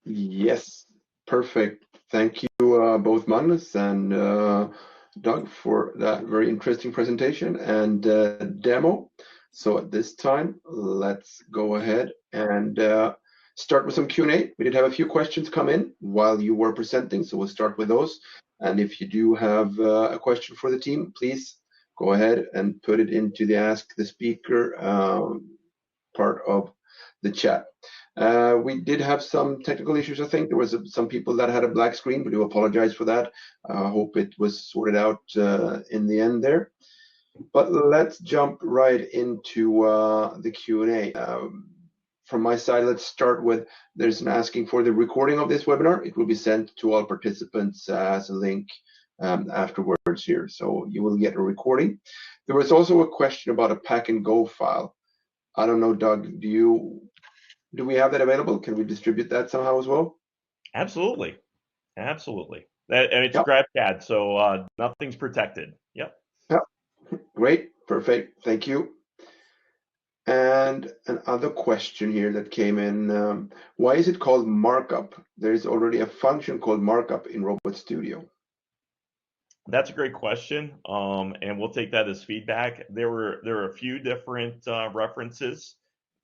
Yes, perfect. Thank you both Magnus and Doug for that very interesting presentation and demo. So at this time, let's go ahead and start with some Q&A. We did have a few questions come in while you were presenting, so we'll start with those. And if you do have a question for the team, please go ahead and put it into the Ask the Speaker part of the chat. We did have some technical issues. I think there was some people that had a black screen. We do apologize for that. I hope it was sorted out in the end there. But let's jump right into the Q&A. From my side, let's start with, there's an asking for the recording of this webinar. It will be sent to all participants as a link afterwards here. So you will get a recording. There was also a question about a pack and go file. I don't know, Doug, do we have that available? Can we distribute that somehow as well? Absolutely. Absolutely. And it's GrabCAD, so nothing's protected. Yep. Yep. Great. Perfect. Thank you. And another question here that came in, why is it called markup? There is already a function called markup in RobotStudio. That's a great question, and we'll take that as feedback. There were a few different references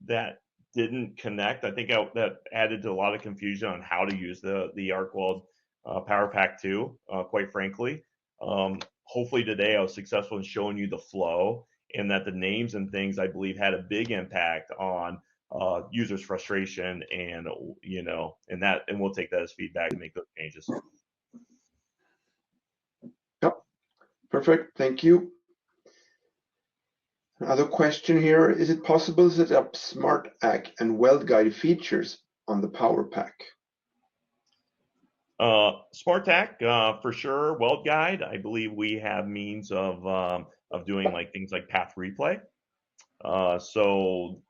that didn't connect. I think that added to a lot of confusion on how to use the Arc Weld PowerPac 2, quite frankly. Hopefully today I was successful in showing you the flow, and that the names and things, I believe, had a big impact on users' frustration, and and we'll take that as feedback and make those changes. Yep, perfect. Thank you. Another question here: is it possible to set up SmartAC and weld guide features on the PowerPac? SmartAC for sure. Weld guide, I believe we have means of doing like things like path replay. So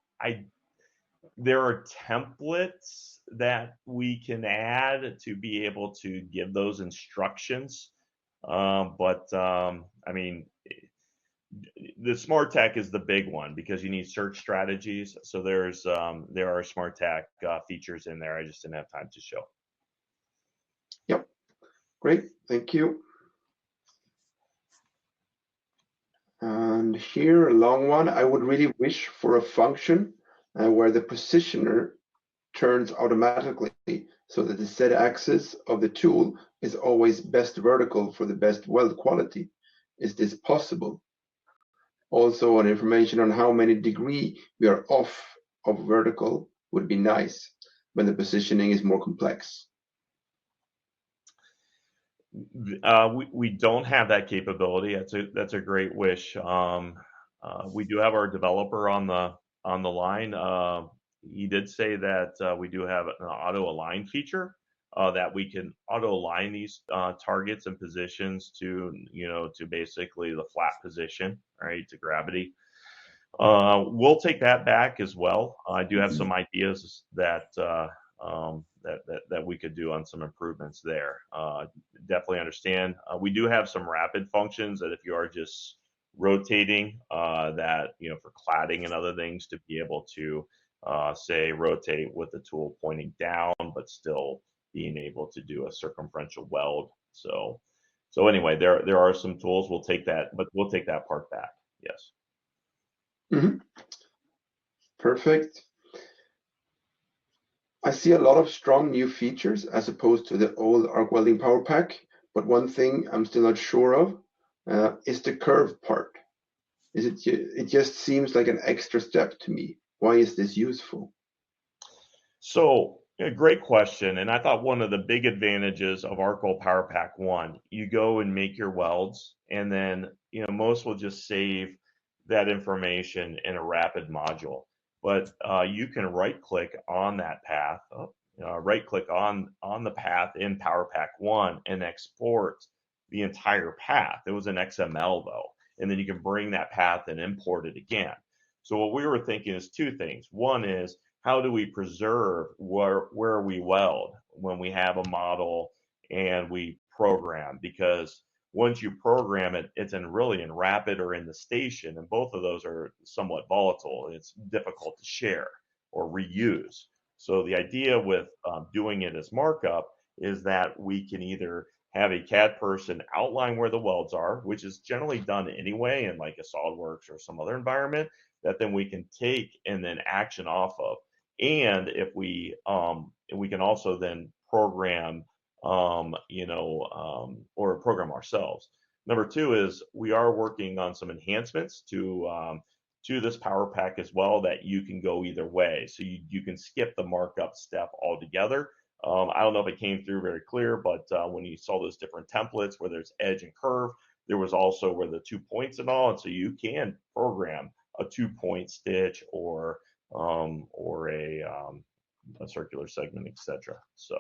there are templates that we can add to be able to give those instructions. I mean, the smart tech is the big one because you need search strategies. So there are smart tech features in there. I just didn't have time to show. Yep. Great. Thank you. And here, a long one. I would really wish for a function where the positioner turns automatically so that the Z axis of the tool is always best vertical for the best weld quality. Is this possible? Also, an information on how many degree we are off of vertical would be nice when the positioning is more complex. We don't have that capability. That's a great wish. We do have our developer on the line. He did say that we do have an auto align feature that we can auto align these targets and positions to to basically the flat position, right, to gravity. We'll take that back as well. I do have some ideas that that we could do on some improvements there. Definitely understand. We do have some rapid functions that if you are just rotating, that for cladding and other things to be able to say rotate with the tool pointing down, but still being able to do a circumferential weld. So anyway, there are some tools. We'll take that, but we'll take that part back. Yes. Mm-hmm. Perfect. I see a lot of strong new features as opposed to the old Arc Welding PowerPac, but one thing I'm still not sure of is the curve part. It just seems like an extra step to me. Why is this useful? So, a great question. And I thought one of the big advantages of Arc Weld PowerPac 1, you go and make your welds, and then most will just save that information in a rapid module. But you can right-click on that path, right-click on the path in PowerPac 1 and export the entire path. It was an XML though, and then you can bring that path and import it again. So what we were thinking is two things. One is, how do we preserve where we weld when we have a model and we program? Because once you program it, it's really in rapid or in the station, and both of those are somewhat volatile. It's difficult to share or reuse. So the idea with doing it as markup is that we can either have a CAD person outline where the welds are, which is generally done anyway in like a SolidWorks or some other environment, that then we can take and then action off of. And if we can also then program, or program ourselves. Number two is we are working on some enhancements to this PowerPac as well that you can go either way. So you can skip the markup step altogether. I don't know if it came through very clear, but when you saw those different templates where there's edge and curve, there was also where the 2 points and all, and so you can program a 2-point stitch or a circular segment, etc. So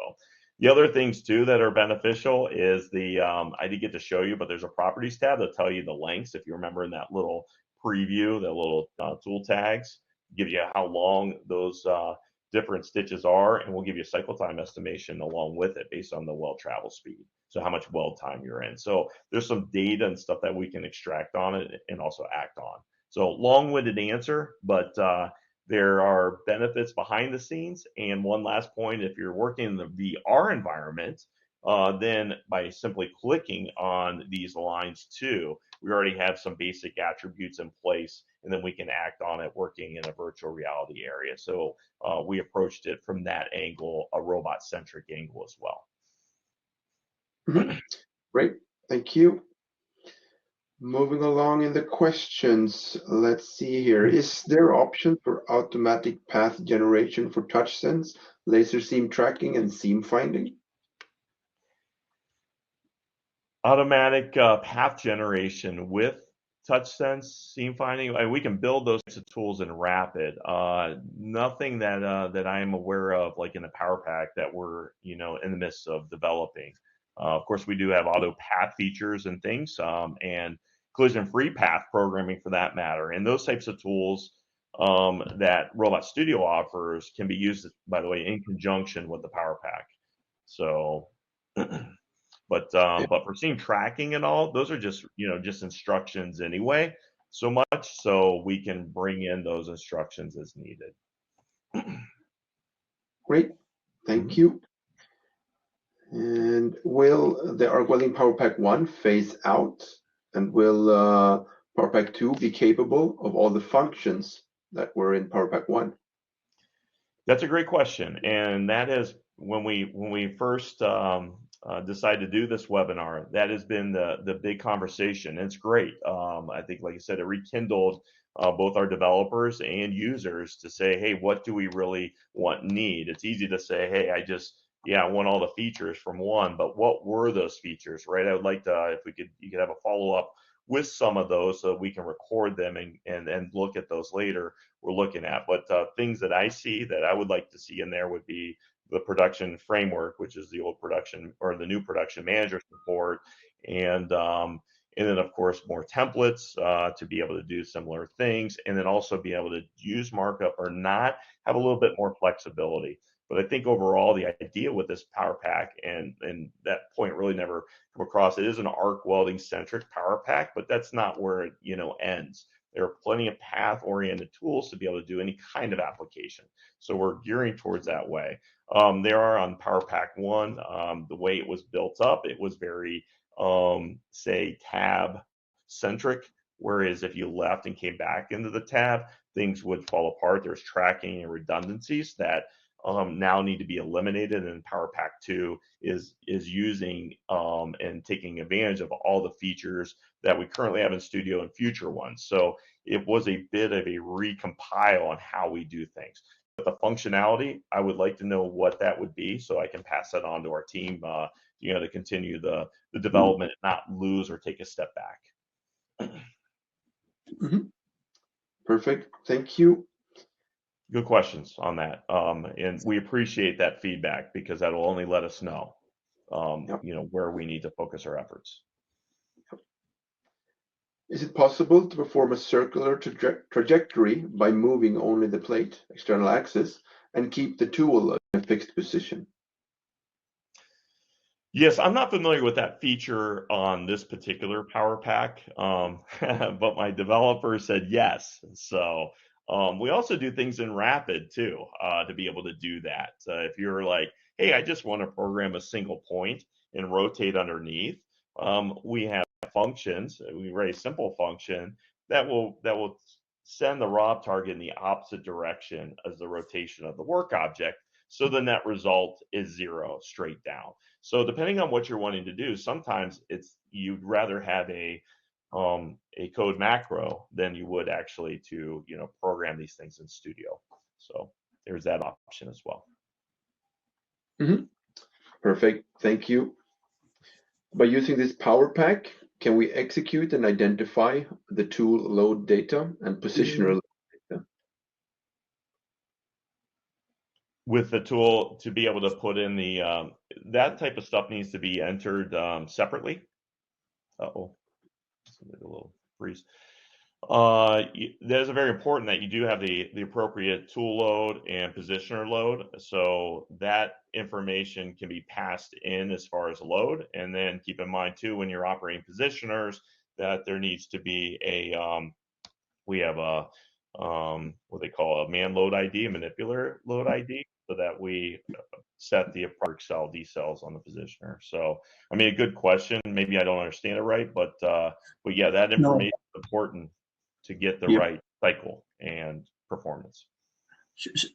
the other things too that are beneficial is I did get to show you, but there's a properties tab that tell you the lengths. If you remember in that little preview, the little tool tags give you how long those different stitches are, and we'll give you a cycle time estimation along with it based on the weld travel speed. So how much weld time you're in. So there's some data and stuff that we can extract on it and also act on. So long-winded answer, but there are benefits behind the scenes. And one last point, if you're working in the VR environment, then by simply clicking on these lines too, we already have some basic attributes in place, and then we can act on it working in a virtual reality area. So we approached it from that angle, a robot-centric angle as well. Mm-hmm. Great, thank you. Moving along in the questions, let's see here. Is there option for automatic path generation for TouchSense, laser seam tracking, and seam finding? Automatic path generation with TouchSense, seam finding. We can build those types of tools in Rapid. Nothing that I am aware of, like in the PowerPac, that we're in the midst of developing. Of course, we do have auto path features and things, and collision-free path programming for that matter. And those types of tools that RobotStudio offers can be used, by the way, in conjunction with the PowerPac. So, but for scene tracking and all, those are just just instructions anyway. So much so we can bring in those instructions as needed. Great, thank you. And will the Arc Welding PowerPac 1 phase out, and will PowerPac 2 be capable of all the functions that were in PowerPac 1? That's a great question, and that is when we first decided to do this webinar. That has been the big conversation. It's great. I think, like I said, it rekindled both our developers and users to say, hey, what do we really need? It's easy to say, hey, I want all the features from one, but what were those features, right? I would like to, if you could have a follow up with some of those so we can record them and look at those later. We're looking at, but things that I see that I would like to see in there would be the production framework, which is the old production or the new production manager support, and then of course more templates to be able to do similar things, and then also be able to use markup or not, have a little bit more flexibility. But I think overall the idea with this PowerPac, and that point really never come across, it is an arc welding centric PowerPac, but that's not where it ends. There are plenty of path-oriented tools to be able to do any kind of application. So we're gearing towards that way. There are on PowerPac 1, the way it was built up, it was very, say, tab-centric, whereas if you left and came back into the tab, things would fall apart. There's tracking and redundancies that now need to be eliminated, and PowerPac 2 is using and taking advantage of all the features that we currently have in Studio and future ones. So it was a bit of a recompile on how we do things. But the functionality, I would like to know what that would be so I can pass that on to our team, to continue the development and not lose or take a step back. Mm-hmm. Perfect, thank you. Good questions on that, and we appreciate that feedback because that will only let us know, where we need to focus our efforts. Is it possible to perform a circular trajectory by moving only the plate, external axis, and keep the tool in a fixed position? Yes, I'm not familiar with that feature on this particular PowerPac, but my developer said yes. So we also do things in Rapid too, to be able to do that. If you're like, hey, I just want to program a single point and rotate underneath, we have functions. We write a simple function that will send the ROB target in the opposite direction as the rotation of the work object. So the net result is 0 straight down. So depending on what you're wanting to do, sometimes you'd rather have a code macro than you would actually to program these things in Studio. So there's that option as well. Mm-hmm. Perfect, thank you. By using this PowerPac, can we execute and identify the tool load data and positioner load data? With the tool to be able to put in the that type of stuff needs to be entered separately. Uh-oh, a little freeze. That is very important that you do have the appropriate tool load and positioner load, so that information can be passed in as far as load. And then keep in mind too, when you're operating positioners, that there needs to be we have a what they call a man load ID, a manipulator load ID, so that we set the appropriate cell decels on the positioner. So, I mean, a good question. Maybe I don't understand it right, but yeah, that information is important to get the right cycle and performance.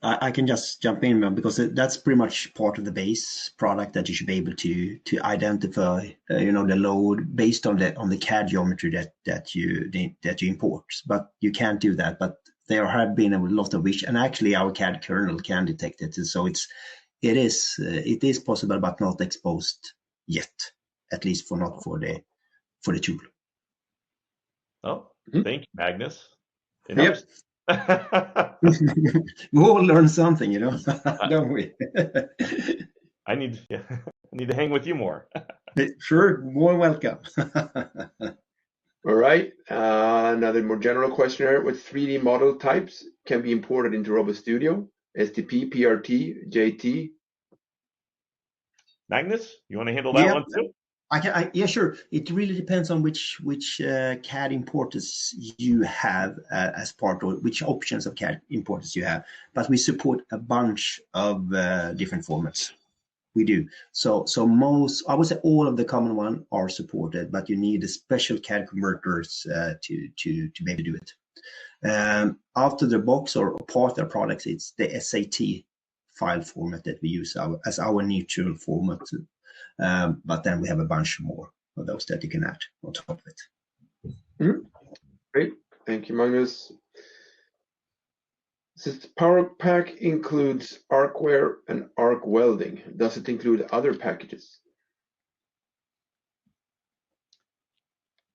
I can just jump in because that's pretty much part of the base product, that you should be able to identify the load based on the CAD geometry that you import. But you can't do that. But there have been a lot of which, and actually our CAD kernel can detect it. So it is possible, but not exposed yet, at least not for the tool. Oh, thank you, Magnus. Yep. We all learn something, don't we? I need to hang with you more. Sure, more welcome. All right, another more general question here. With 3D model types, can be imported into RobotStudio? STP, PRT, JT? Magnus, you want to handle that one too? Yeah, sure. It really depends on which CAD importers you have as part, or which options of CAD importers you have. But we support a bunch of different formats. We do. So most, I would say all of the common ones are supported, but you need a special CAD converters to be able to do it. After the box or part of the products, it's the SAT file format that we use as our neutral format. But then we have a bunch more of those that you can add on top of it. Great. Thank you, Magnus. Since PowerPac includes Arcware and Arc Welding, does it include other packages?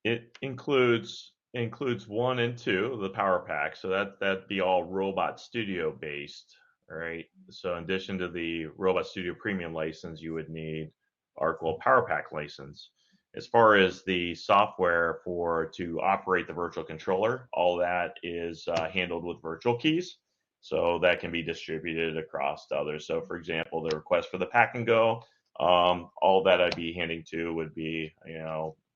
It includes 1 and 2, the PowerPac. So that'd be all RobotStudio based, right? So in addition to the RobotStudio Premium license, you would need ArcWeld PowerPac license. As far as the software to operate the virtual controller, all that is handled with virtual keys. So that can be distributed across to others. So for example, the request for the Pack and Go, all that I'd be handing to would be,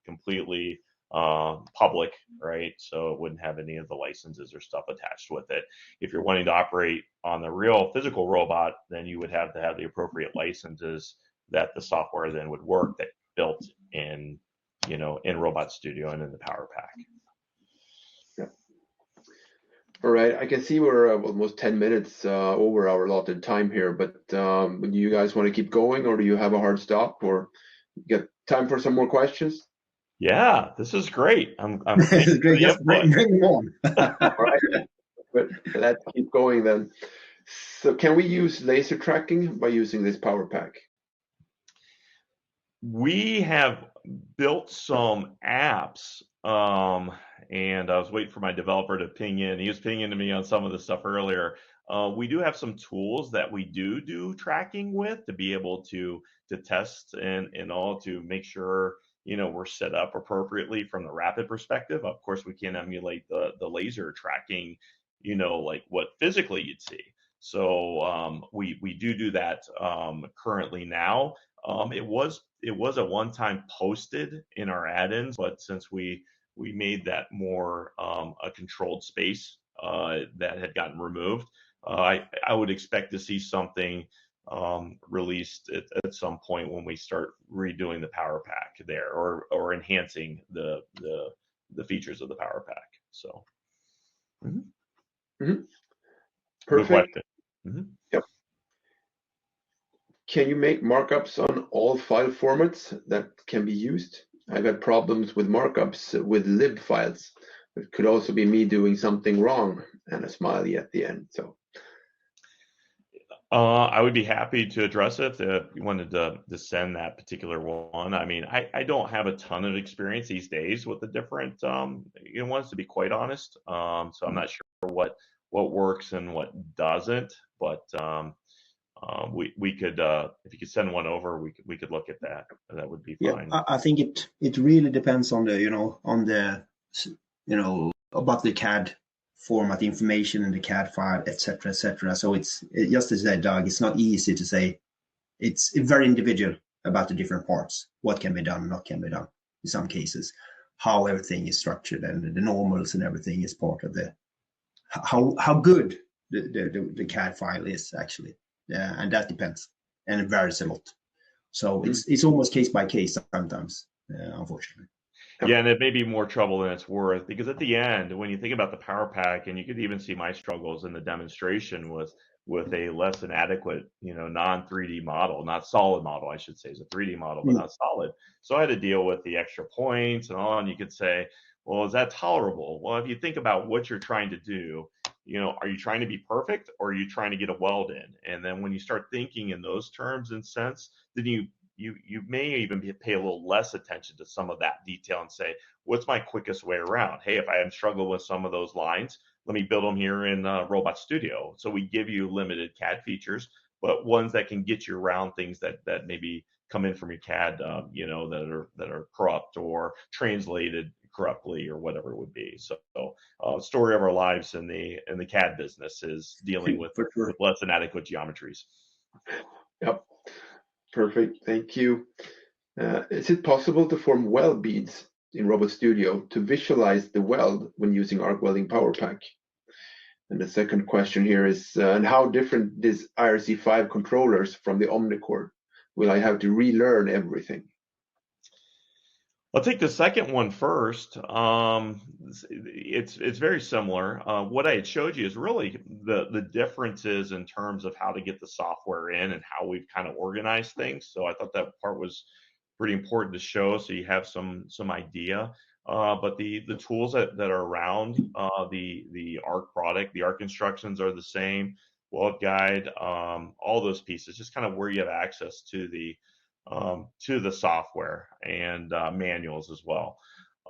completely public, right? So it wouldn't have any of the licenses or stuff attached with it. If you're wanting to operate on the real physical robot, then you would have to have the appropriate licenses that the software then would work, that built in, in RobotStudio and in the PowerPac. Yeah. All right, I can see we're almost 10 minutes over our allotted time here, but do you guys want to keep going, or do you have a hard stop, or get time for some more questions? Yeah, this is great. I'm This is great. Just bring them on. All right, but let's keep going then. So can we use laser tracking by using this PowerPac? We have built some apps, and I was waiting for my developer to ping in. He was pinging to me on some of the stuff earlier. We do have some tools that we do tracking with, to be able to test and all, to make sure we're set up appropriately from the rapid perspective. Of course, we can't emulate the laser tracking, like what physically you'd see. So we do that currently now. It was at one time posted in our add-ins, but since we made that more a controlled space, that had gotten removed, I would expect to see something released at some point when we start redoing the PowerPac there, or enhancing the features of the PowerPac. So, Perfect. Good question. Yep. Can you make markups on all file formats that can be used? I've had problems with markups with lib files. It could also be me doing something wrong, and a smiley at the end. So I would be happy to address it if you wanted to send that particular one. I mean, I don't have a ton of experience these days with the different ones, to be quite honest. So I'm not sure what works and what doesn't, but we could, if you could send one over, we could look at that. That would be fine. Yeah, I think it really depends on the about the CAD format information in the CAD file, etc., etc. So it's just as I said, Doug, it's not easy to say. It's very individual about the different parts, what can be done and what can be done in some cases, how everything is structured, and the normals and everything is part of the how good the CAD file is actually. And that depends, and it varies a lot. So it's almost case by case sometimes, unfortunately. Yeah, and it may be more trouble than it's worth, because at the end, when you think about the PowerPac, and you could even see my struggles in the demonstration with a less than adequate, non 3D model, not solid model, I should say, is a 3D model, but not solid. So I had to deal with the extra points and all, and you could say, well, is that tolerable? Well, if you think about what you're trying to do, are you trying to be perfect, or are you trying to get a weld in? And then when you start thinking in those terms and sense, then you may even pay a little less attention to some of that detail and say, what's my quickest way around? Hey, if I am struggling with some of those lines, let me build them here in RobotStudio. So we give you limited CAD features, but ones that can get you around things that maybe come in from your CAD, that are corrupt or translated corruptly or whatever it would be. So story of our lives in the CAD business is dealing with, For sure. with less than adequate geometries. Yep. Perfect. Thank you. Is it possible to form weld beads in RobotStudio to visualize the weld when using Arc Welding PowerPac? And the second question here is, and how different is IRC5 controllers from the Omnicore? Will I have to relearn everything? I'll take the second one first. It's very similar. What I had showed you is really the differences in terms of how to get the software in and how we've kind of organized things. So I thought that part was pretty important to show, so you have some idea. But the tools that are around the ARC product, the ARC instructions are the same. Weld guide, all those pieces, just kind of where you have access to the software and manuals as well.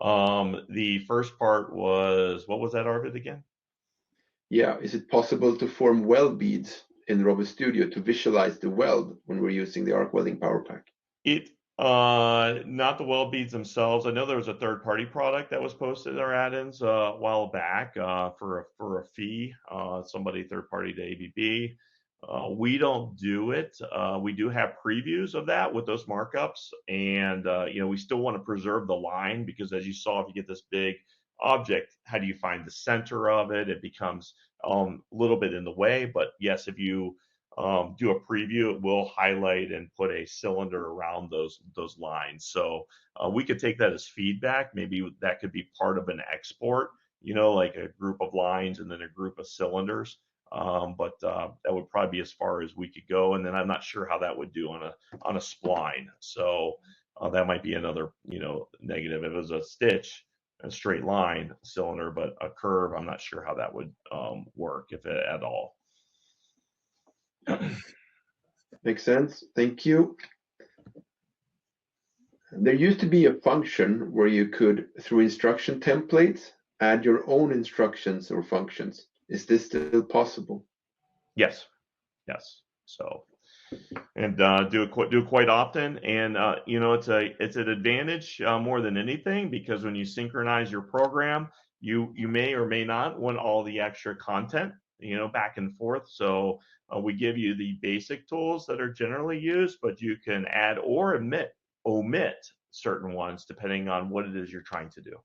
The first part was, what was that, Arvid, again? Yeah, is it possible to form weld beads in RobotStudio to visualize the weld when we're using the Arc Welding PowerPac? Not the weld beads themselves. I know there was a third-party product that was posted in our add-ins a while back for a fee. Somebody third-party to ABB. We don't do it. We do have previews of that with those markups, and we still want to preserve the line, because as you saw, if you get this big object, how do you find the center of it? It becomes a little bit in the way. But yes, if you do a preview, it will highlight and put a cylinder around those lines. So we could take that as feedback. Maybe that could be part of an export, like a group of lines and then a group of cylinders. But that would probably be as far as we could go. And then I'm not sure how that would do on a spline. So that might be another negative. If it was a stitch, a straight line cylinder, but a curve, I'm not sure how that would work, if it, at all. Makes sense. Thank you. There used to be a function where you could, through instruction templates, add your own instructions or functions. Is this still possible? Yes. So, and do it quite often, and it's an advantage more than anything, because when you synchronize your program, you may or may not want all the extra content, back and forth. So we give you the basic tools that are generally used, but you can add or omit certain ones depending on what it is you're trying to do.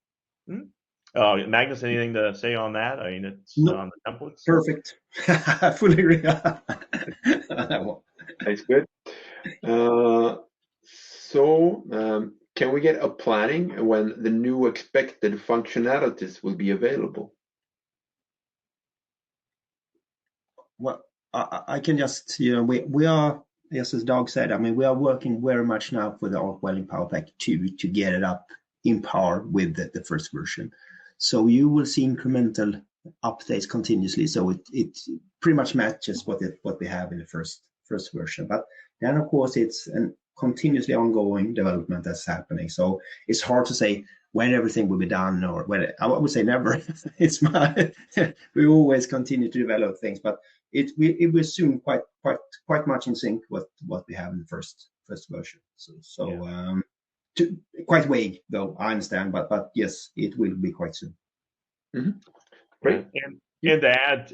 Magnus, anything to say on that? I mean, it's on the templates. Perfect. I fully agree. That's good. Can we get a planning when the new expected functionalities will be available? Well, I can just, we are, yes, as Doug said, I mean, we are working very much now for the Arc Welding PowerPac 2 to get it up in par with the first version. So you will see incremental updates continuously. So it pretty much matches what we have in the first version. But then, of course, it's a continuously ongoing development that's happening. So it's hard to say when everything will be done, or when. I would say never. We always continue to develop things, but it will soon quite much in sync with what we have in the first version. Quite vague, though, I understand, but yes, it will be quite soon. Mm-hmm. Great. And to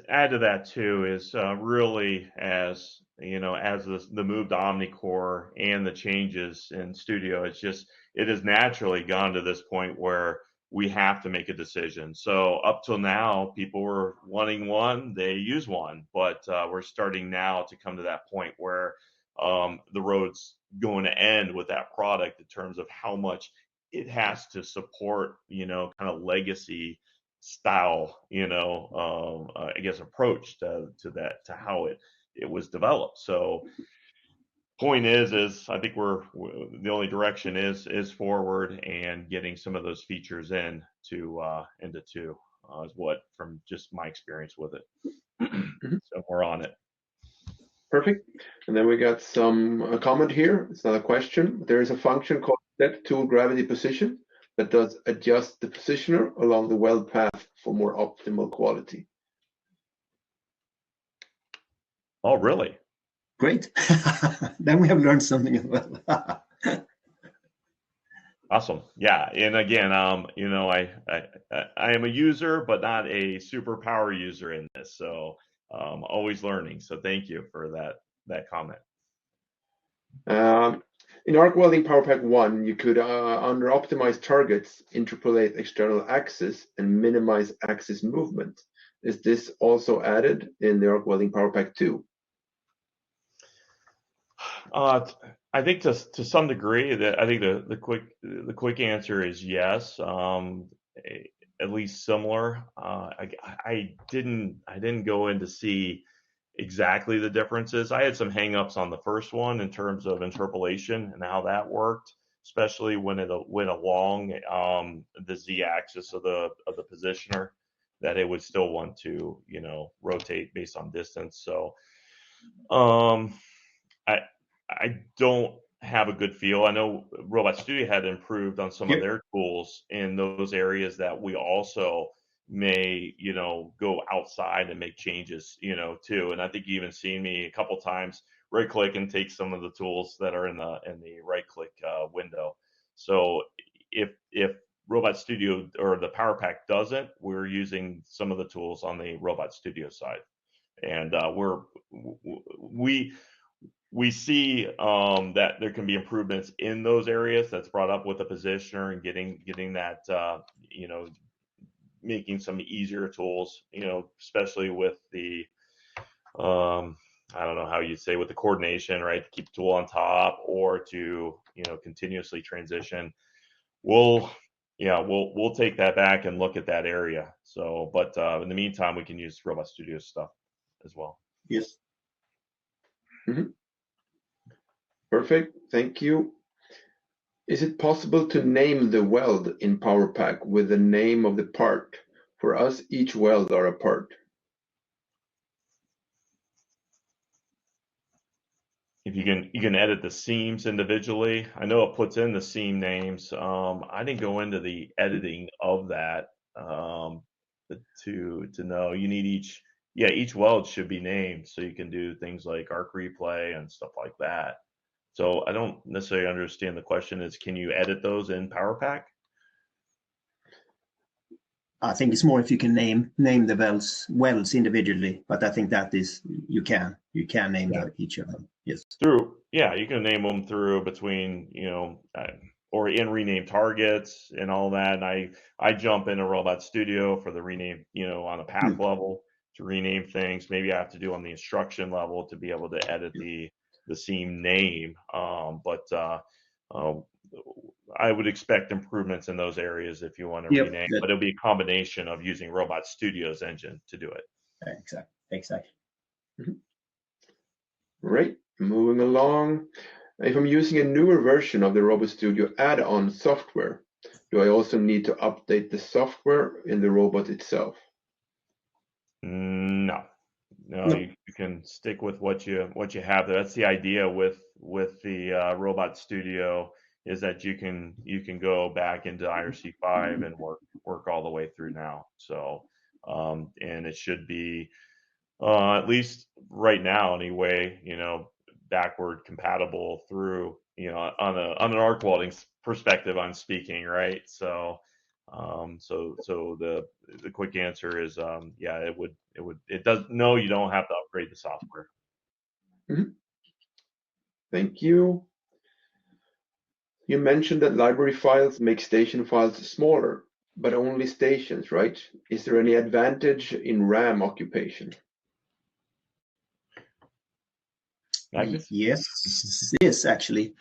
add to that too is really, as the move to Omnicore and the changes in Studio, it has naturally gone to this point where we have to make a decision. So up till now, people were wanting one, they use one, but we're starting now to come to that point where the road's going to end with that product in terms of how much it has to support, kind of legacy style, I guess, approach to that, to how it was developed. So point is I think the only direction is forward, and getting some of those features into 2 is what, from just my experience with it. So we're on it. Perfect. And then we got a comment here. It's not a question. There is a function called Set Tool Gravity Position that does adjust the positioner along the weld path for more optimal quality. Oh, really? Great. Then we have learned something as well. Awesome. Yeah. And again, I am a user, but not a superpower user in this. So always learning. So thank you for that comment. In Arc Welding PowerPack 1, you could, under Optimize Targets, interpolate external axis and minimize axis movement. Is this also added in the Arc Welding PowerPack 2? I think to some degree that I think the quick answer is yes. At least similar. I didn't go in to see exactly the differences. I had some hangups on the first one in terms of interpolation and how that worked, especially when it went along the z-axis of the positioner, that it would still want to rotate based on distance. So um, I I don't have a good feel. I know RobotStudio had improved on some of Yep. their tools in those areas that we also may, go outside and make changes, too. And I think you even seen me a couple times right click and take some of the tools that are in the right click window. So if RobotStudio or the PowerPack doesn't, we're using some of the tools on the RobotStudio side, and we see that there can be improvements in those areas that's brought up with the positioner and getting that making some easier tools, especially with the I don't know how you say, with the coordination, right, to keep the tool on top or to continuously transition. We'll we'll take that back and look at that area. So, but in the meantime, we can use RobotStudio stuff as well. Yes. Mhm. Perfect. Thank you. Is it possible to name the weld in PowerPack with the name of the part? For us, each weld are a part. If you can edit the seams individually. I know it puts in the seam names. I didn't go into the editing of that to know. You need each weld should be named so you can do things like arc replay and stuff like that. So I don't necessarily understand the question is, can you edit those in PowerPack? I think it's more if you can name the wells individually, but I think that is you can name each of them. Yes. You can name them through between, or in rename targets and all that. And I jump into RobotStudio for the rename, on a path level to rename things. Maybe I have to do on the instruction level to be able to edit the seam name. But I would expect improvements in those areas if you want to Yep. rename, but it'll be a combination of using RobotStudio's engine to do it. Exactly. Mhm. Great. Moving along. If I'm using a newer version of the RobotStudio add-on software, do I also need to update the software in the robot itself? No, No. you can stick with what you have there. That's the idea with the RobotStudio, is that you can go back into IRC5 and work all the way through now. So and it should be at least right now anyway, backward compatible through, on an arc welding perspective I'm speaking, right? So so the quick answer is yeah, it does. No, you don't have to upgrade the software. Mhm. Thank you. You mentioned that library files make station files smaller, but only stations, right? Is there any advantage in RAM occupation? Magnus? Yes, actually,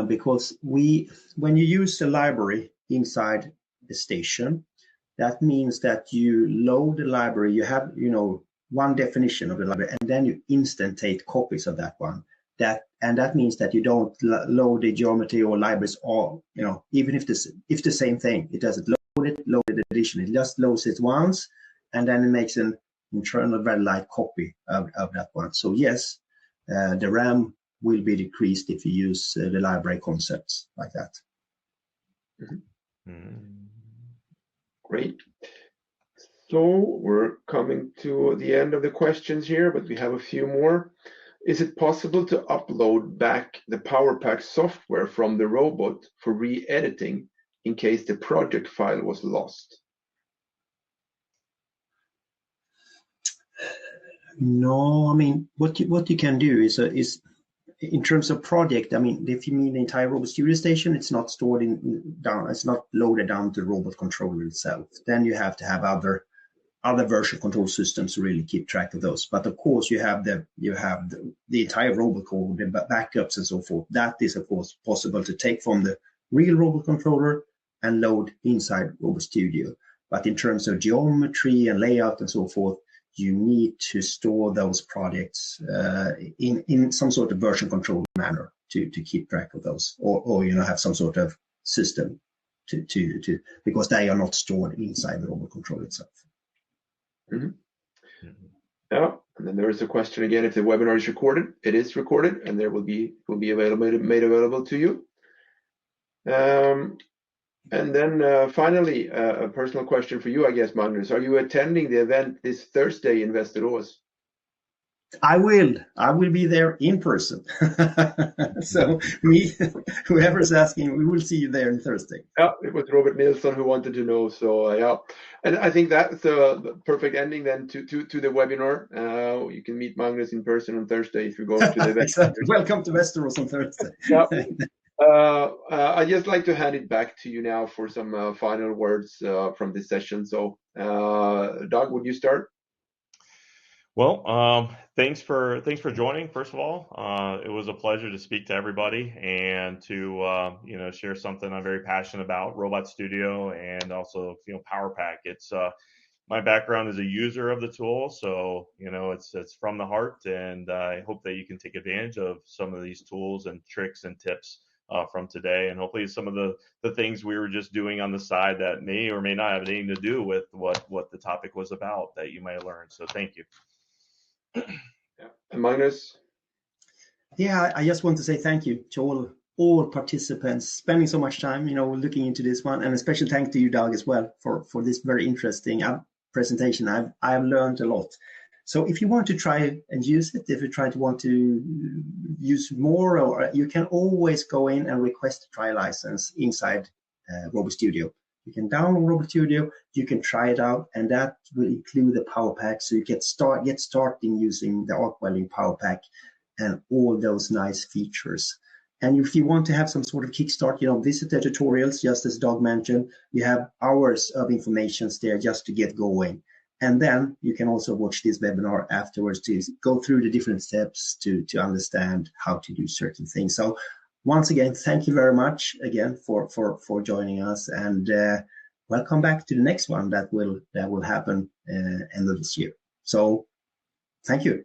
because when you use the library inside the station, that means that you load the library. You have one definition of the library, and then you instantate copies of that one. That means that you don't load the geometry or libraries all. Even if the same thing, it doesn't load it addition. It just loads it once, and then it makes an internal very light copy of that one. So yes, the RAM will be decreased if you use the library concepts like that. Mm-hmm. Great. So we're coming to the end of the questions here, but we have a few more. Is it possible to upload back the PowerPac software from the robot for re-editing in case the project file was lost? No, I mean, what you can do is in terms of project, I mean, if you mean the entire RobotStudio station, it's not stored it's not loaded down to the robot controller itself. Then you have to have other version control systems to really keep track of those. But of course, you have the entire robot code, the backups and so forth. That is of course possible to take from the real robot controller and load inside RobotStudio. But in terms of geometry and layout and so forth, you need to store those projects in some sort of version control manner to keep track of those, or have some sort of system to because they are not stored inside the robot control itself. Mm-hmm. Yeah, and then there is a question again: if the webinar is recorded, it is recorded, and there will be made available to you. And then finally, a personal question for you, I guess, Magnus. Are you attending the event this Thursday in Västerås? I will be there in person. So whoever's asking, we will see you there on Thursday. Yeah, it was Robert Nilsson who wanted to know. So yeah, and I think that's the perfect ending then to the webinar. You can meet Magnus in person on Thursday if you go to the event. Exactly. Welcome to Västerås on Thursday. Yeah. I'd just like to hand it back to you now for some final words from this session. So, Doug, would you start? Well, thanks for joining. First of all, it was a pleasure to speak to everybody and to share something I'm very passionate about, RobotStudio, and also PowerPac. It's my background is a user of the tool, so it's from the heart, and I hope that you can take advantage of some of these tools and tricks and tips from today, and hopefully some of the things we were just doing on the side that may or may not have anything to do with what the topic was about that you might learn. So thank you. Yeah. And Magnus? Yeah, I just want to say thank you to all participants spending so much time, looking into this one, and a special thanks to you, Doug, as well for this very interesting presentation. I've learned a lot. So if you want to try and use it, if you want to use more, or you can always go in and request a trial license inside RobotStudio. You can download RobotStudio, you can try it out, and that will include the PowerPac, so you get starting using the Arc Welding PowerPac and all those nice features. And if you want to have some sort of kickstart, visit the tutorials, just as Doug mentioned. You have hours of information there just to get going. And then you can also watch this webinar afterwards to go through the different steps to understand how to do certain things. So once again, thank you very much again for joining us, and welcome back to the next one that will happen end of this year. So thank you.